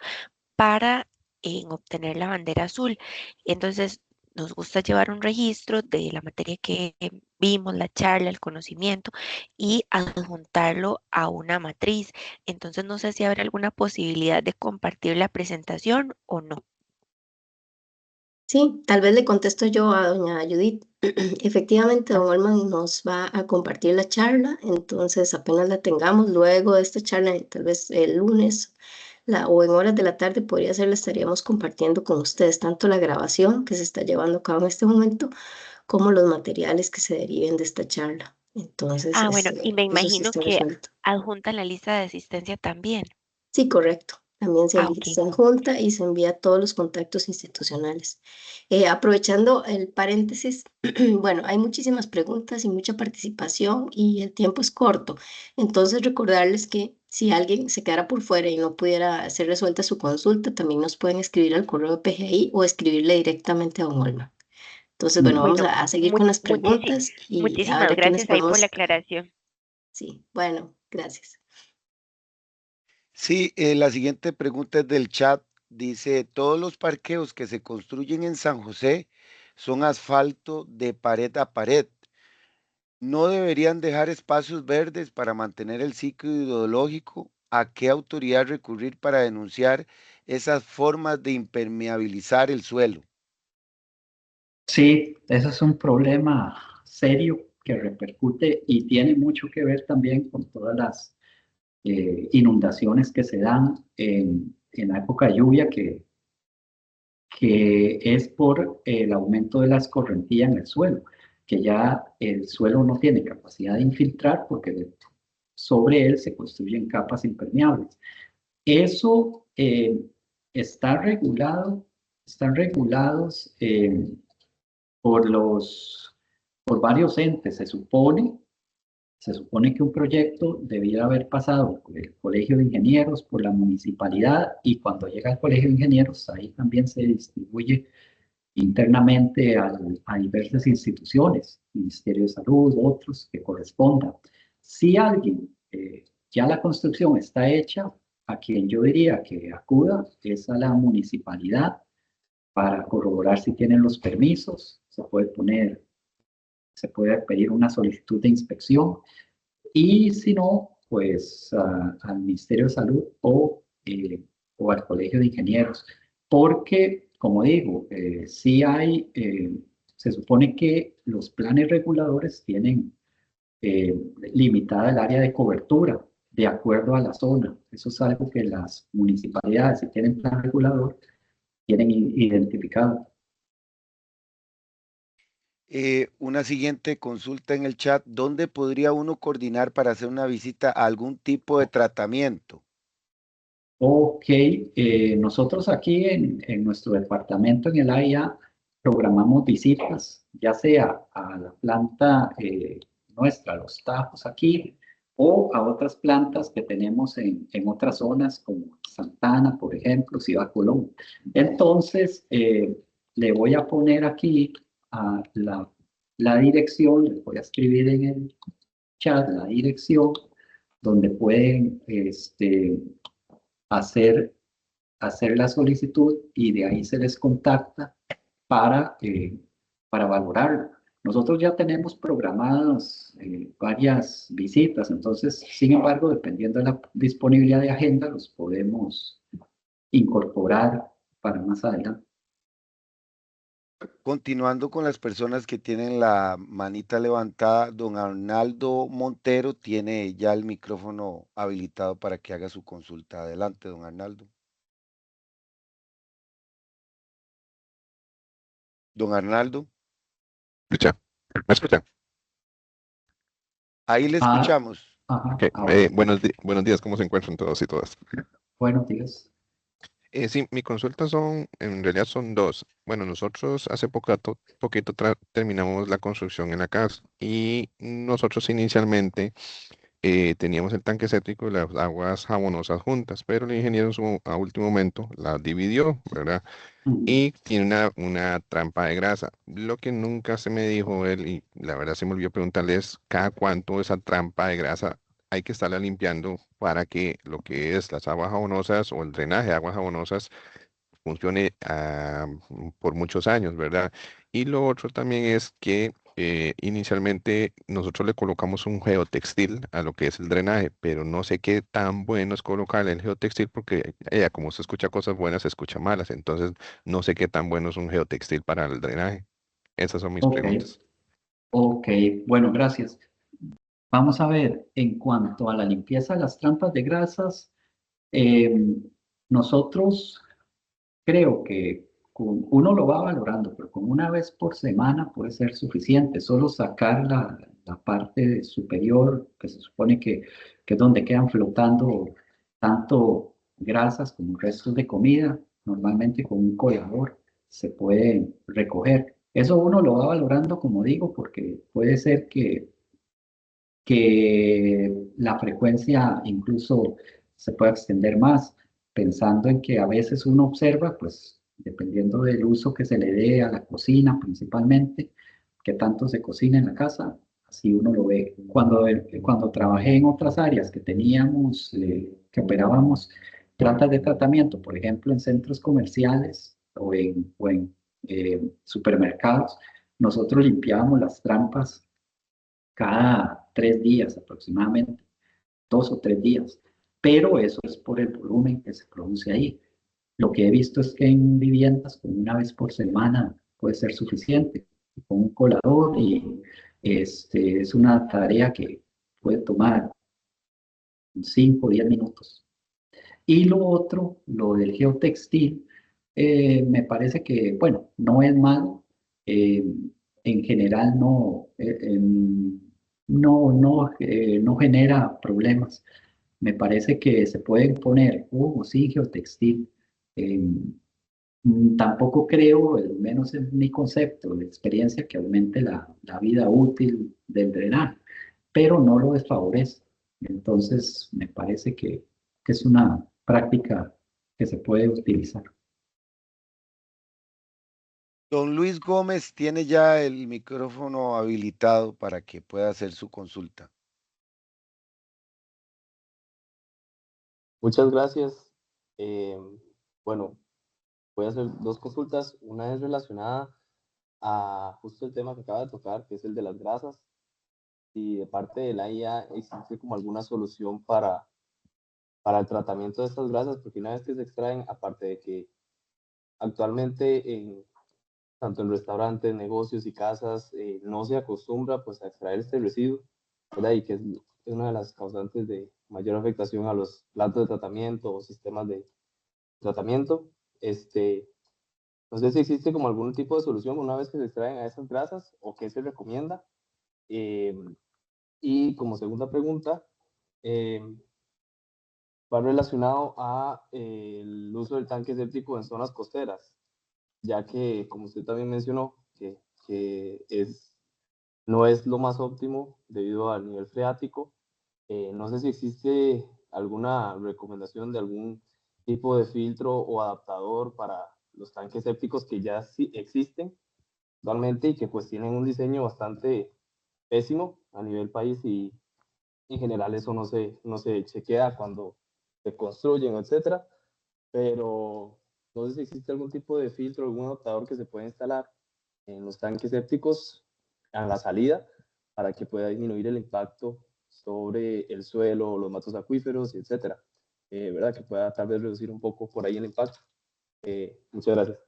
para obtener la bandera azul. Entonces, nos gusta llevar un registro de la materia que vimos, la charla, el conocimiento y adjuntarlo a una matriz. Entonces, no sé si habrá alguna posibilidad de compartir la presentación o no. Sí, tal vez le contesto yo a doña Judith. Efectivamente, don Olman nos va a compartir la charla, entonces apenas la tengamos luego de esta charla, tal vez el lunes o en horas de la tarde podría ser, la estaríamos compartiendo con ustedes tanto la grabación que se está llevando a cabo en este momento como los materiales que se deriven de esta charla. Entonces, Bueno, y me eso sí imagino está que resuelto. adjuntan la lista de asistencia también. Sí, correcto. También Ok. se adjunta y se envía a todos los contactos institucionales. Aprovechando el paréntesis, bueno, hay muchísimas preguntas y mucha participación y el tiempo es corto. Entonces, recordarles que si alguien se quedara por fuera y no pudiera ser resuelta su consulta, también nos pueden escribir al correo de PGI o escribirle directamente a don Olma. Entonces, bueno, vamos Bueno, a seguir con las preguntas y a muchísimas ver a quiénes gracias ahí por la podemos. aclaración. Sí, bueno, gracias. Sí, la siguiente pregunta es del chat. Dice, todos los parqueos que se construyen en San José son asfalto de pared a pared. ¿No deberían dejar espacios verdes para mantener el ciclo hidrológico? ¿A qué autoridad recurrir para denunciar esas formas de impermeabilizar el suelo? Sí, ese es un problema serio que repercute y tiene mucho que ver también con todas las inundaciones que se dan en la época de lluvia, que es por el aumento de la escorrentía en el suelo, que ya el suelo no tiene capacidad de infiltrar porque sobre él se construyen capas impermeables. Eso están regulados por varios entes. Se supone que un proyecto debiera haber pasado por el Colegio de Ingenieros, por la municipalidad, y cuando llega al Colegio de Ingenieros, ahí también se distribuye internamente a diversas instituciones, Ministerio de Salud, otros que correspondan. Si alguien, ya la construcción está hecha, a quien yo diría que acuda es a la municipalidad para corroborar si tienen los permisos, se puede pedir una solicitud de inspección y si no, pues al Ministerio de Salud o al Colegio de Ingenieros, porque, como digo, se supone que los planes reguladores tienen limitada el área de cobertura de acuerdo a la zona. Eso es algo que las municipalidades, si tienen plan regulador, tienen identificado. Una siguiente consulta en el chat, ¿dónde podría uno coordinar para hacer una visita a algún tipo de tratamiento? Ok, nosotros aquí en nuestro departamento en el AIA programamos visitas, ya sea a la planta nuestra, los Tajos aquí, o a otras plantas que tenemos en otras zonas como Santana, por ejemplo, Ciudad Colón. Entonces, le voy a poner aquí a la dirección, les voy a escribir en el chat la dirección donde pueden hacer, hacer la solicitud y de ahí se les contacta para valorarlo. Nosotros ya tenemos programadas varias visitas, entonces, sin embargo, dependiendo de la disponibilidad de agenda, los podemos incorporar para más adelante. Continuando con las personas que tienen la manita levantada, don Arnaldo Montero tiene ya el micrófono habilitado para que haga su consulta. Adelante, don Arnaldo. Don Arnaldo, Escucha, ¿me escuchan? ahí le Ah, escuchamos. ajá, Ok, ahora, buenos días, ¿cómo se encuentran todos y todas? buenos días. Sí, mi consulta en realidad son dos. Bueno, nosotros hace poquito terminamos la construcción en la casa y nosotros inicialmente teníamos el tanque séptico y las aguas jabonosas juntas, pero el ingeniero a último momento las dividió, ¿verdad? Mm, Y tiene una trampa de grasa. Lo que nunca se me dijo él, y la verdad se me olvidó preguntarle, es cada cuánto esa trampa de grasa hay que estarla limpiando para que lo que es las aguas jabonosas o el drenaje de aguas jabonosas funcione por muchos años, ¿verdad? Y lo otro también es que inicialmente nosotros le colocamos un geotextil a lo que es el drenaje, pero no sé qué tan bueno es colocarle el geotextil porque ella, como se escucha cosas buenas, se escucha malas, entonces no sé qué tan bueno es un geotextil para el drenaje. Esas son mis ok, preguntas. ok, bueno, gracias. Vamos a ver, en cuanto a la limpieza de las trampas de grasas, eh, nosotros creo que uno lo va valorando, pero con una vez por semana puede ser suficiente. Solo sacar la parte superior, que se supone que es donde quedan flotando tanto grasas como restos de comida, normalmente con un colador se puede recoger. Eso uno lo va valorando, como digo, porque puede ser que la frecuencia incluso se pueda extender más, pensando en que a veces uno observa, pues dependiendo del uso que se le dé a la cocina principalmente, que tanto se cocina en la casa, así uno lo ve. Cuando trabajé en otras áreas que teníamos, que operábamos plantas de tratamiento, por ejemplo, en centros comerciales o en supermercados, nosotros limpiábamos las trampas cada 3 días aproximadamente, 2 o 3 días. Pero eso es por el volumen que se produce ahí. Lo que he visto es que en viviendas con una vez por semana puede ser suficiente, con un colador y es una tarea que puede tomar 5 o 10 minutos. Y lo otro, lo del geotextil, me parece que, bueno, no es malo. eh, en general no genera problemas. Me parece que se pueden poner jugos sí, geotextil. eh, Tampoco creo, al menos en mi concepto de experiencia, que aumente la vida útil del drenaje, pero no lo desfavorece. Entonces, me parece que es una práctica que se puede utilizar. Don Luis Gómez tiene ya el micrófono habilitado para que pueda hacer su consulta. Muchas gracias. Bueno, voy a hacer dos consultas. Una es relacionada a justo el tema que acaba de tocar, que es el de las grasas. Y de parte de la IA existe como alguna solución para el tratamiento de estas grasas, porque una vez que se extraen, aparte de que actualmente tanto en restaurantes, negocios y casas no se acostumbra pues a extraer este residuo, ¿verdad? Y que es una de las causantes de mayor afectación a los plantas de tratamiento o sistemas de tratamiento. No sé si existe como algún tipo de solución una vez que se extraen a esas grasas o qué se recomienda. Eh, y como segunda pregunta, eh, va relacionado a el uso del tanque séptico en zonas costeras, ya que, como usted también mencionó, que no es lo más óptimo debido al nivel freático. No sé si existe alguna recomendación de algún tipo de filtro o adaptador para los tanques sépticos que ya sí existen actualmente y que pues tienen un diseño bastante pésimo a nivel país y en general eso no se chequea cuando se construyen, etcétera. Pero no sé si existe algún tipo de filtro, algún adaptador que se pueda instalar en los tanques sépticos a la salida para que pueda disminuir el impacto sobre el suelo, los mantos acuíferos, etcétera. ¿Verdad? Que pueda tal vez reducir un poco por ahí el impacto. Muchas gracias.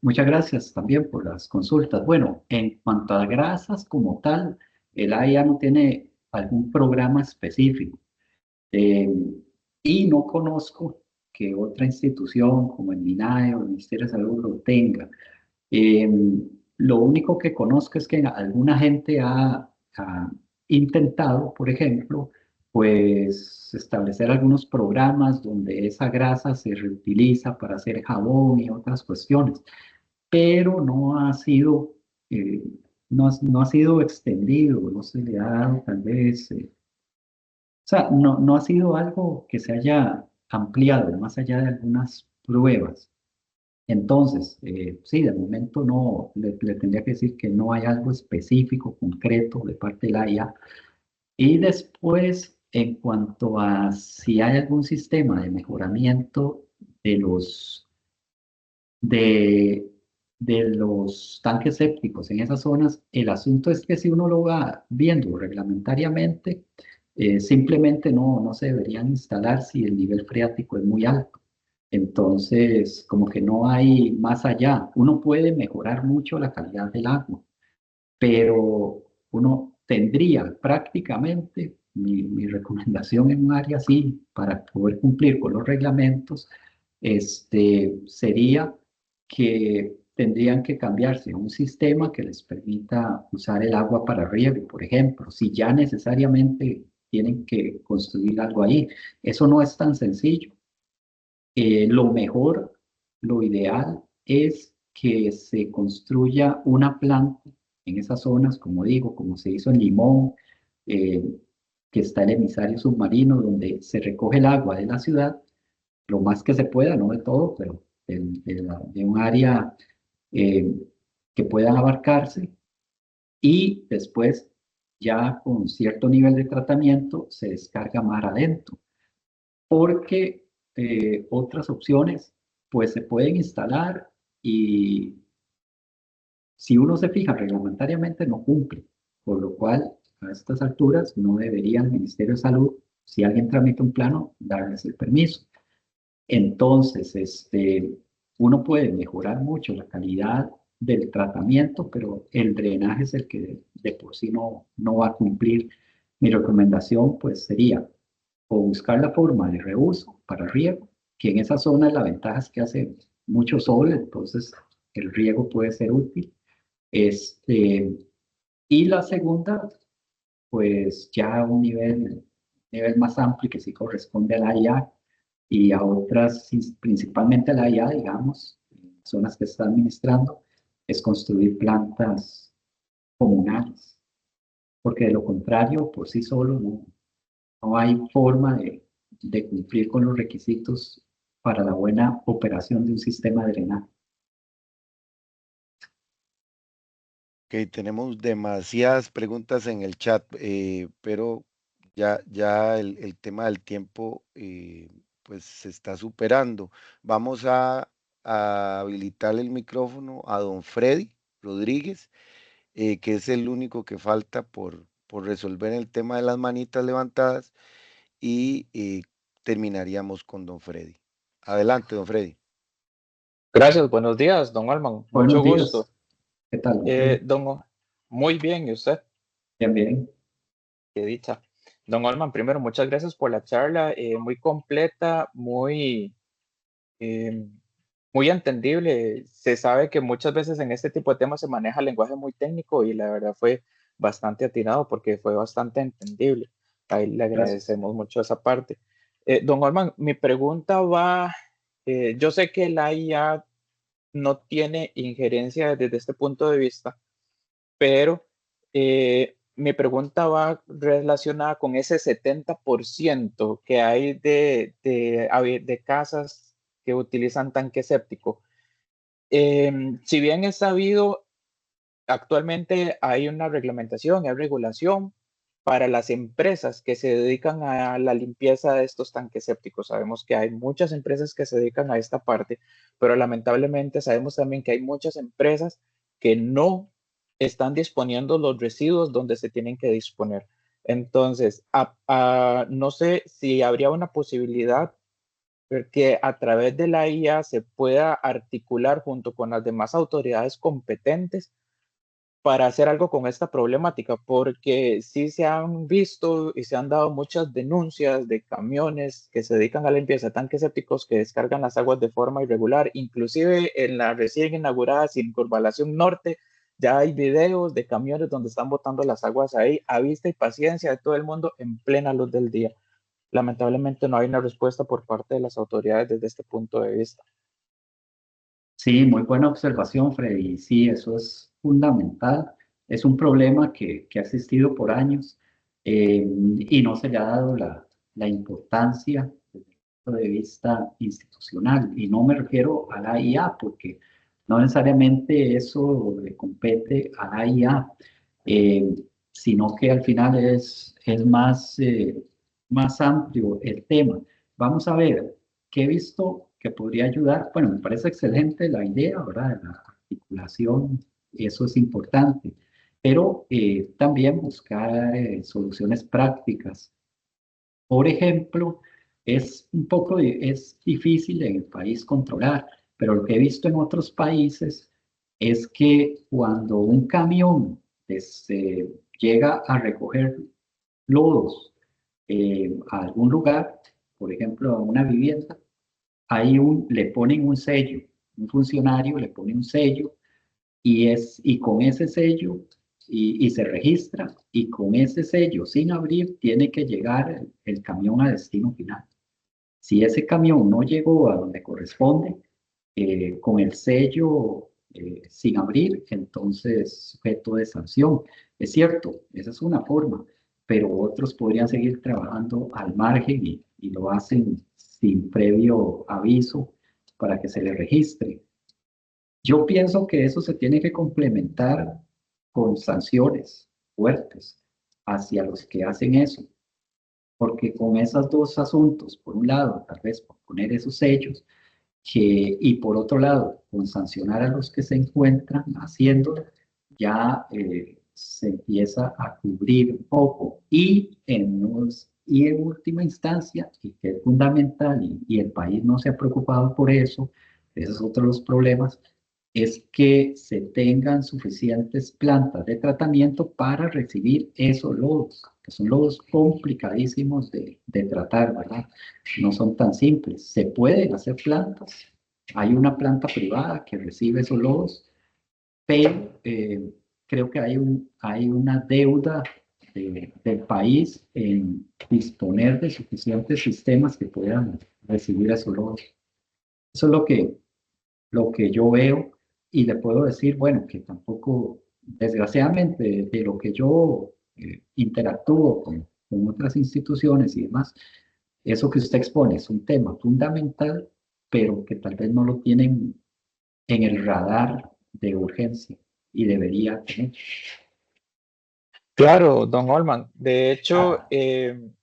Muchas gracias también por las consultas. Bueno, en cuanto a grasas como tal, el AIA no tiene algún programa específico. Eh, y no conozco que otra institución como el MINAE o el Ministerio de Salud lo tenga. Eh, lo único que conozco es que alguna gente ha intentado, por ejemplo, pues establecer algunos programas donde esa grasa se reutiliza para hacer jabón y otras cuestiones, pero no ha sido, eh, no ha sido extendido, no se le ha dado tal vez, o sea, no ha sido algo que se haya ampliado más allá de algunas pruebas. Entonces, sí, de momento no, le tendría que decir que no hay algo específico, concreto de parte de la IA. Y después, en cuanto a si hay algún sistema de mejoramiento de los, de, de los tanques sépticos en esas zonas, el asunto es que si uno lo va viendo reglamentariamente, simplemente no se deberían instalar si el nivel freático es muy alto. Entonces, como que no hay más allá. Uno puede mejorar mucho la calidad del agua, pero uno tendría prácticamente, mi recomendación en un área así, para poder cumplir con los reglamentos, sería que tendrían que cambiarse a un sistema que les permita usar el agua para riego, por ejemplo, si ya necesariamente tienen que construir algo ahí. Eso no es tan sencillo. Lo mejor, lo ideal es que se construya una planta en esas zonas, como digo, como se hizo en Limón, eh, que está el emisario submarino, donde se recoge el agua de la ciudad, lo más que se pueda, no de todo, pero de un área eh, que pueda abarcarse, y después ya con cierto nivel de tratamiento se descarga mar adentro, porque otras opciones pues se pueden instalar y si uno se fija reglamentariamente no cumple, por lo cual a estas alturas no debería el Ministerio de Salud, si alguien tramita un plano, darles el permiso. Entonces, uno puede mejorar mucho la calidad del tratamiento, pero el drenaje es el que de por sí no va a cumplir. Mi recomendación pues sería o buscar la forma de reuso para riego, que en esa zona la ventaja es que hace mucho sol, entonces el riego puede ser útil. Y la segunda, pues ya a un nivel más amplio que sí corresponde a la IA y a otras, principalmente a la IA, digamos, zonas que está administrando, es construir plantas comunales, porque de lo contrario, por sí solo no hay forma de cumplir con los requisitos para la buena operación de un sistema de drenaje. Ok, tenemos demasiadas preguntas en el chat, pero ya el tema del tiempo pues se está superando. Vamos a habilitar el micrófono a don Freddy Rodríguez, que es el único que falta por resolver el tema de las manitas levantadas y terminaríamos con don Freddy. Adelante, don Freddy. Gracias, buenos días, don Olman. Buenos Mucho días. gusto. ¿Qué tal, don Freddy? Muy bien, ¿y usted? Bien, bien. Qué dicha. Don Olman, primero, muchas gracias por la charla, muy completa, eh, muy entendible. Se sabe que muchas veces en este tipo de temas se maneja lenguaje muy técnico y la verdad fue bastante atinado porque fue bastante entendible. Ahí le agradecemos mucho esa parte. Don Olman, mi pregunta va, yo sé que la IA no tiene injerencia desde este punto de vista, pero mi pregunta va relacionada con ese 70% que hay de casas que utilizan tanque séptico. Si bien es sabido, actualmente hay una reglamentación, hay regulación para las empresas que se dedican a la limpieza de estos tanques sépticos. Sabemos que hay muchas empresas que se dedican a esta parte, pero lamentablemente sabemos también que hay muchas empresas que no están disponiendo los residuos donde se tienen que disponer. Entonces, no sé si habría una posibilidad que a través de la IA se pueda articular junto con las demás autoridades competentes para hacer algo con esta problemática, porque sí se han visto y se han dado muchas denuncias de camiones que se dedican a la limpieza de tanques sépticos que descargan las aguas de forma irregular. Inclusive en la recién inaugurada Circunvalación Norte ya hay videos de camiones donde están botando las aguas ahí a vista y paciencia de todo el mundo en plena luz del día. Lamentablemente no hay una respuesta por parte de las autoridades desde este punto de vista. Sí, muy buena observación, Freddy. Sí, eso es fundamental. Es un problema que ha existido por años y no se le ha dado la importancia desde el punto de vista institucional. Y no me refiero a la IA, porque no necesariamente eso le compete a la IA, eh, sino que al final es más amplio el tema. Vamos a ver. Que he visto que podría ayudar, bueno, me parece excelente la idea, ¿verdad? De la articulación, eso es importante, pero también buscar soluciones prácticas. Por ejemplo, es difícil en el país controlar, pero lo que he visto en otros países es que cuando un camión llega a recoger lodos a algún lugar, por ejemplo, a una vivienda, le ponen un sello, un funcionario le pone un sello y con ese sello y se registra y con ese sello sin abrir tiene que llegar el camión a destino final. Si ese camión no llegó a donde corresponde, con el sello sin abrir, entonces sujeto de sanción. Es cierto, esa es una forma, pero otros podrían seguir trabajando al margen y lo hacen sin previo aviso para que se le registre. Yo pienso que eso se tiene que complementar con sanciones fuertes hacia los que hacen eso, porque con esos dos asuntos, por un lado, tal vez por poner esos sellos, y por otro lado, con sancionar a los que se encuentran haciéndolo, ya se empieza a cubrir un poco. Y en última instancia, y que es fundamental, y el país no se ha preocupado por eso, ese es otro de los problemas, es que se tengan suficientes plantas de tratamiento para recibir esos lodos, que son lodos complicadísimos de tratar, ¿verdad? No son tan simples. Se pueden hacer plantas, hay una planta privada que recibe esos lodos, pero creo que hay una deuda del país en disponer de suficientes sistemas que puedan recibir esos lodos. Eso es lo que yo veo y le puedo decir, bueno, que tampoco, desgraciadamente, de lo que yo interactúo con otras instituciones y demás, eso que usted expone es un tema fundamental, pero que tal vez no lo tienen en el radar de urgencia y debería tener. Claro, don Holman. De hecho,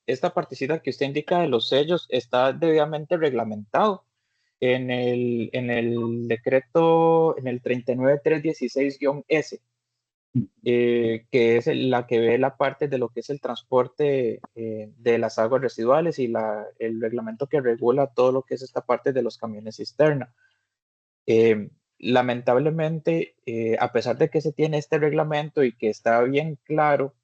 esta partecita que usted indica de los sellos está debidamente reglamentado en el decreto, en el 39316-S, que es la que ve la parte de lo que es el transporte de las aguas residuales y el reglamento que regula todo lo que es esta parte de los camiones cisterna. Lamentablemente, a pesar de que se tiene este reglamento y que está bien claro,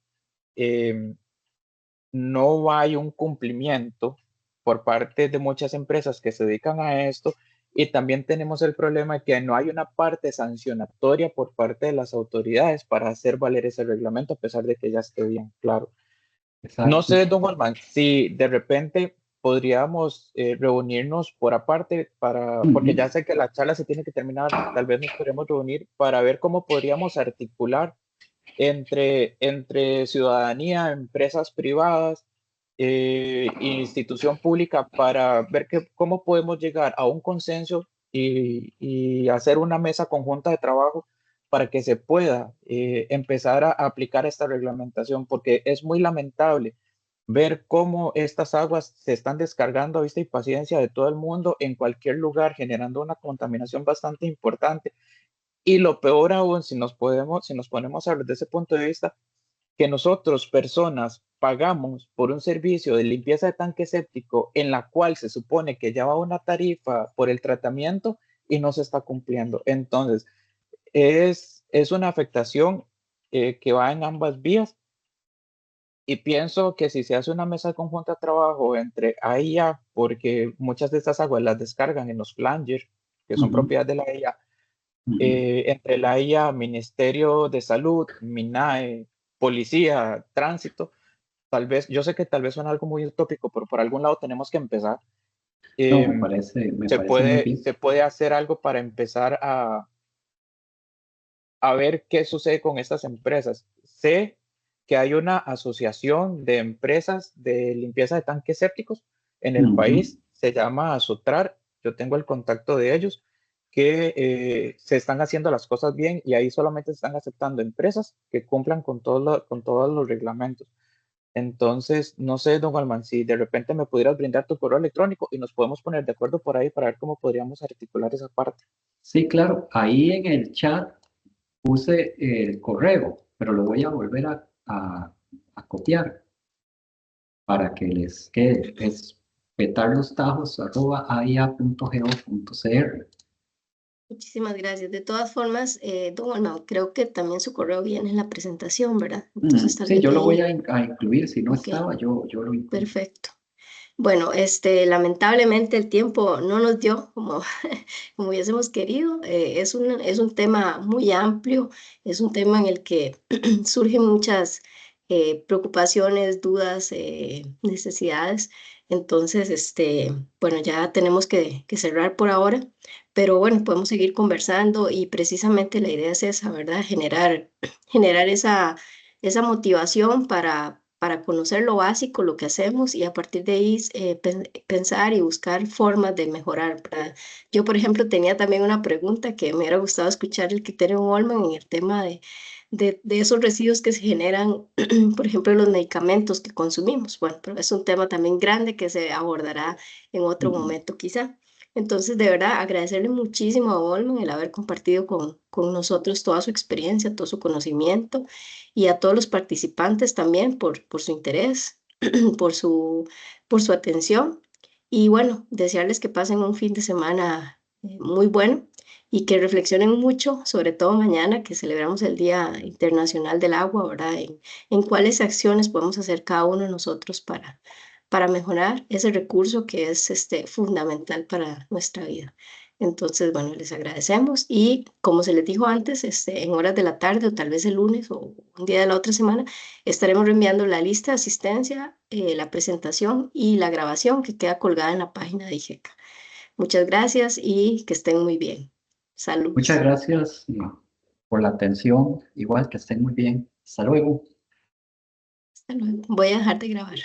no hay un cumplimiento por parte de muchas empresas que se dedican a esto, y también tenemos el problema de que no hay una parte sancionatoria por parte de las autoridades para hacer valer ese reglamento, a pesar de que ya esté bien claro. Exacto. No sé, don Holman, si de repente podríamos reunirnos por aparte porque ya sé que la charla se tiene que terminar, tal vez nos podríamos reunir para ver cómo podríamos articular entre ciudadanía, empresas privadas, institución pública, para ver cómo podemos llegar a un consenso y hacer una mesa conjunta de trabajo para que se pueda empezar a aplicar esta reglamentación, porque es muy lamentable ver cómo estas aguas se están descargando a vista y paciencia de todo el mundo en cualquier lugar, generando una contaminación bastante importante. Y lo peor aún, si nos ponemos a ver desde ese punto de vista, que nosotros, personas pagamos por un servicio de limpieza de tanque séptico en la cual se supone que ya va una tarifa por el tratamiento y no se está cumpliendo. Entonces, es una afectación que va en ambas vías y pienso que si se hace una mesa conjunta de trabajo entre AIA, porque muchas de estas aguas las descargan en los flangers, que son propiedad de la AIA, entre la AIA, Ministerio de Salud, MINAE, Policía, Tránsito, tal vez, yo sé que tal vez suena algo muy utópico, pero por algún lado tenemos que empezar. No, me parece muy bien. Se puede hacer algo para empezar a ver qué sucede con estas empresas. Sé que hay una asociación de empresas de limpieza de tanques sépticos en el país, se llama Asotrar, yo tengo el contacto de ellos, que se están haciendo las cosas bien y ahí solamente se están aceptando empresas que cumplan con todos los reglamentos. Entonces, no sé, don Alman, si de repente me pudieras brindar tu correo electrónico y nos podemos poner de acuerdo por ahí para ver cómo podríamos articular esa parte. Sí, claro, ahí en el chat puse el correo, pero lo voy a volver a copiar para que les quede. Es petarlostajos@aia.go.cr. Muchísimas gracias. De todas formas, don Olman, creo que también su correo viene en la presentación, ¿verdad? Entonces, tal Sí, vez yo de lo voy ahí. a incluir. Si no Ok. estaba, yo lo incluyo. Perfecto. Bueno, lamentablemente el tiempo no nos dio como, como hubiésemos querido. Es un tema muy amplio, es un tema en el que surgen muchas preocupaciones, dudas, necesidades. Entonces, bueno, ya tenemos que cerrar por ahora, pero bueno, podemos seguir conversando y precisamente la idea es esa, ¿verdad? Generar esa motivación para conocer lo básico, lo que hacemos y a partir de ahí pensar y buscar formas de mejorar, ¿verdad? Yo, por ejemplo, tenía también una pregunta que me hubiera gustado escuchar el criterio de Olman en el tema de esos residuos que se generan, por ejemplo, en los medicamentos que consumimos. Bueno, pero es un tema también grande que se abordará en otro momento quizá. Entonces, de verdad, agradecerle muchísimo a Olman el haber compartido con nosotros toda su experiencia, todo su conocimiento y a todos los participantes también por su interés, por su atención. Y bueno, desearles que pasen un fin de semana muy bueno y que reflexionen mucho, sobre todo mañana que celebramos el Día Internacional del Agua, ¿verdad? En cuáles acciones podemos hacer cada uno de nosotros para mejorar ese recurso que es fundamental para nuestra vida. Entonces, bueno, les agradecemos y como se les dijo antes, en horas de la tarde o tal vez el lunes o un día de la otra semana, estaremos reenviando la lista de asistencia, la presentación y la grabación que queda colgada en la página de IGECA. Muchas gracias y que estén muy bien. Saludos. Muchas gracias por la atención. Igual que estén muy bien. Hasta luego. Hasta luego. Voy a dejar de grabar.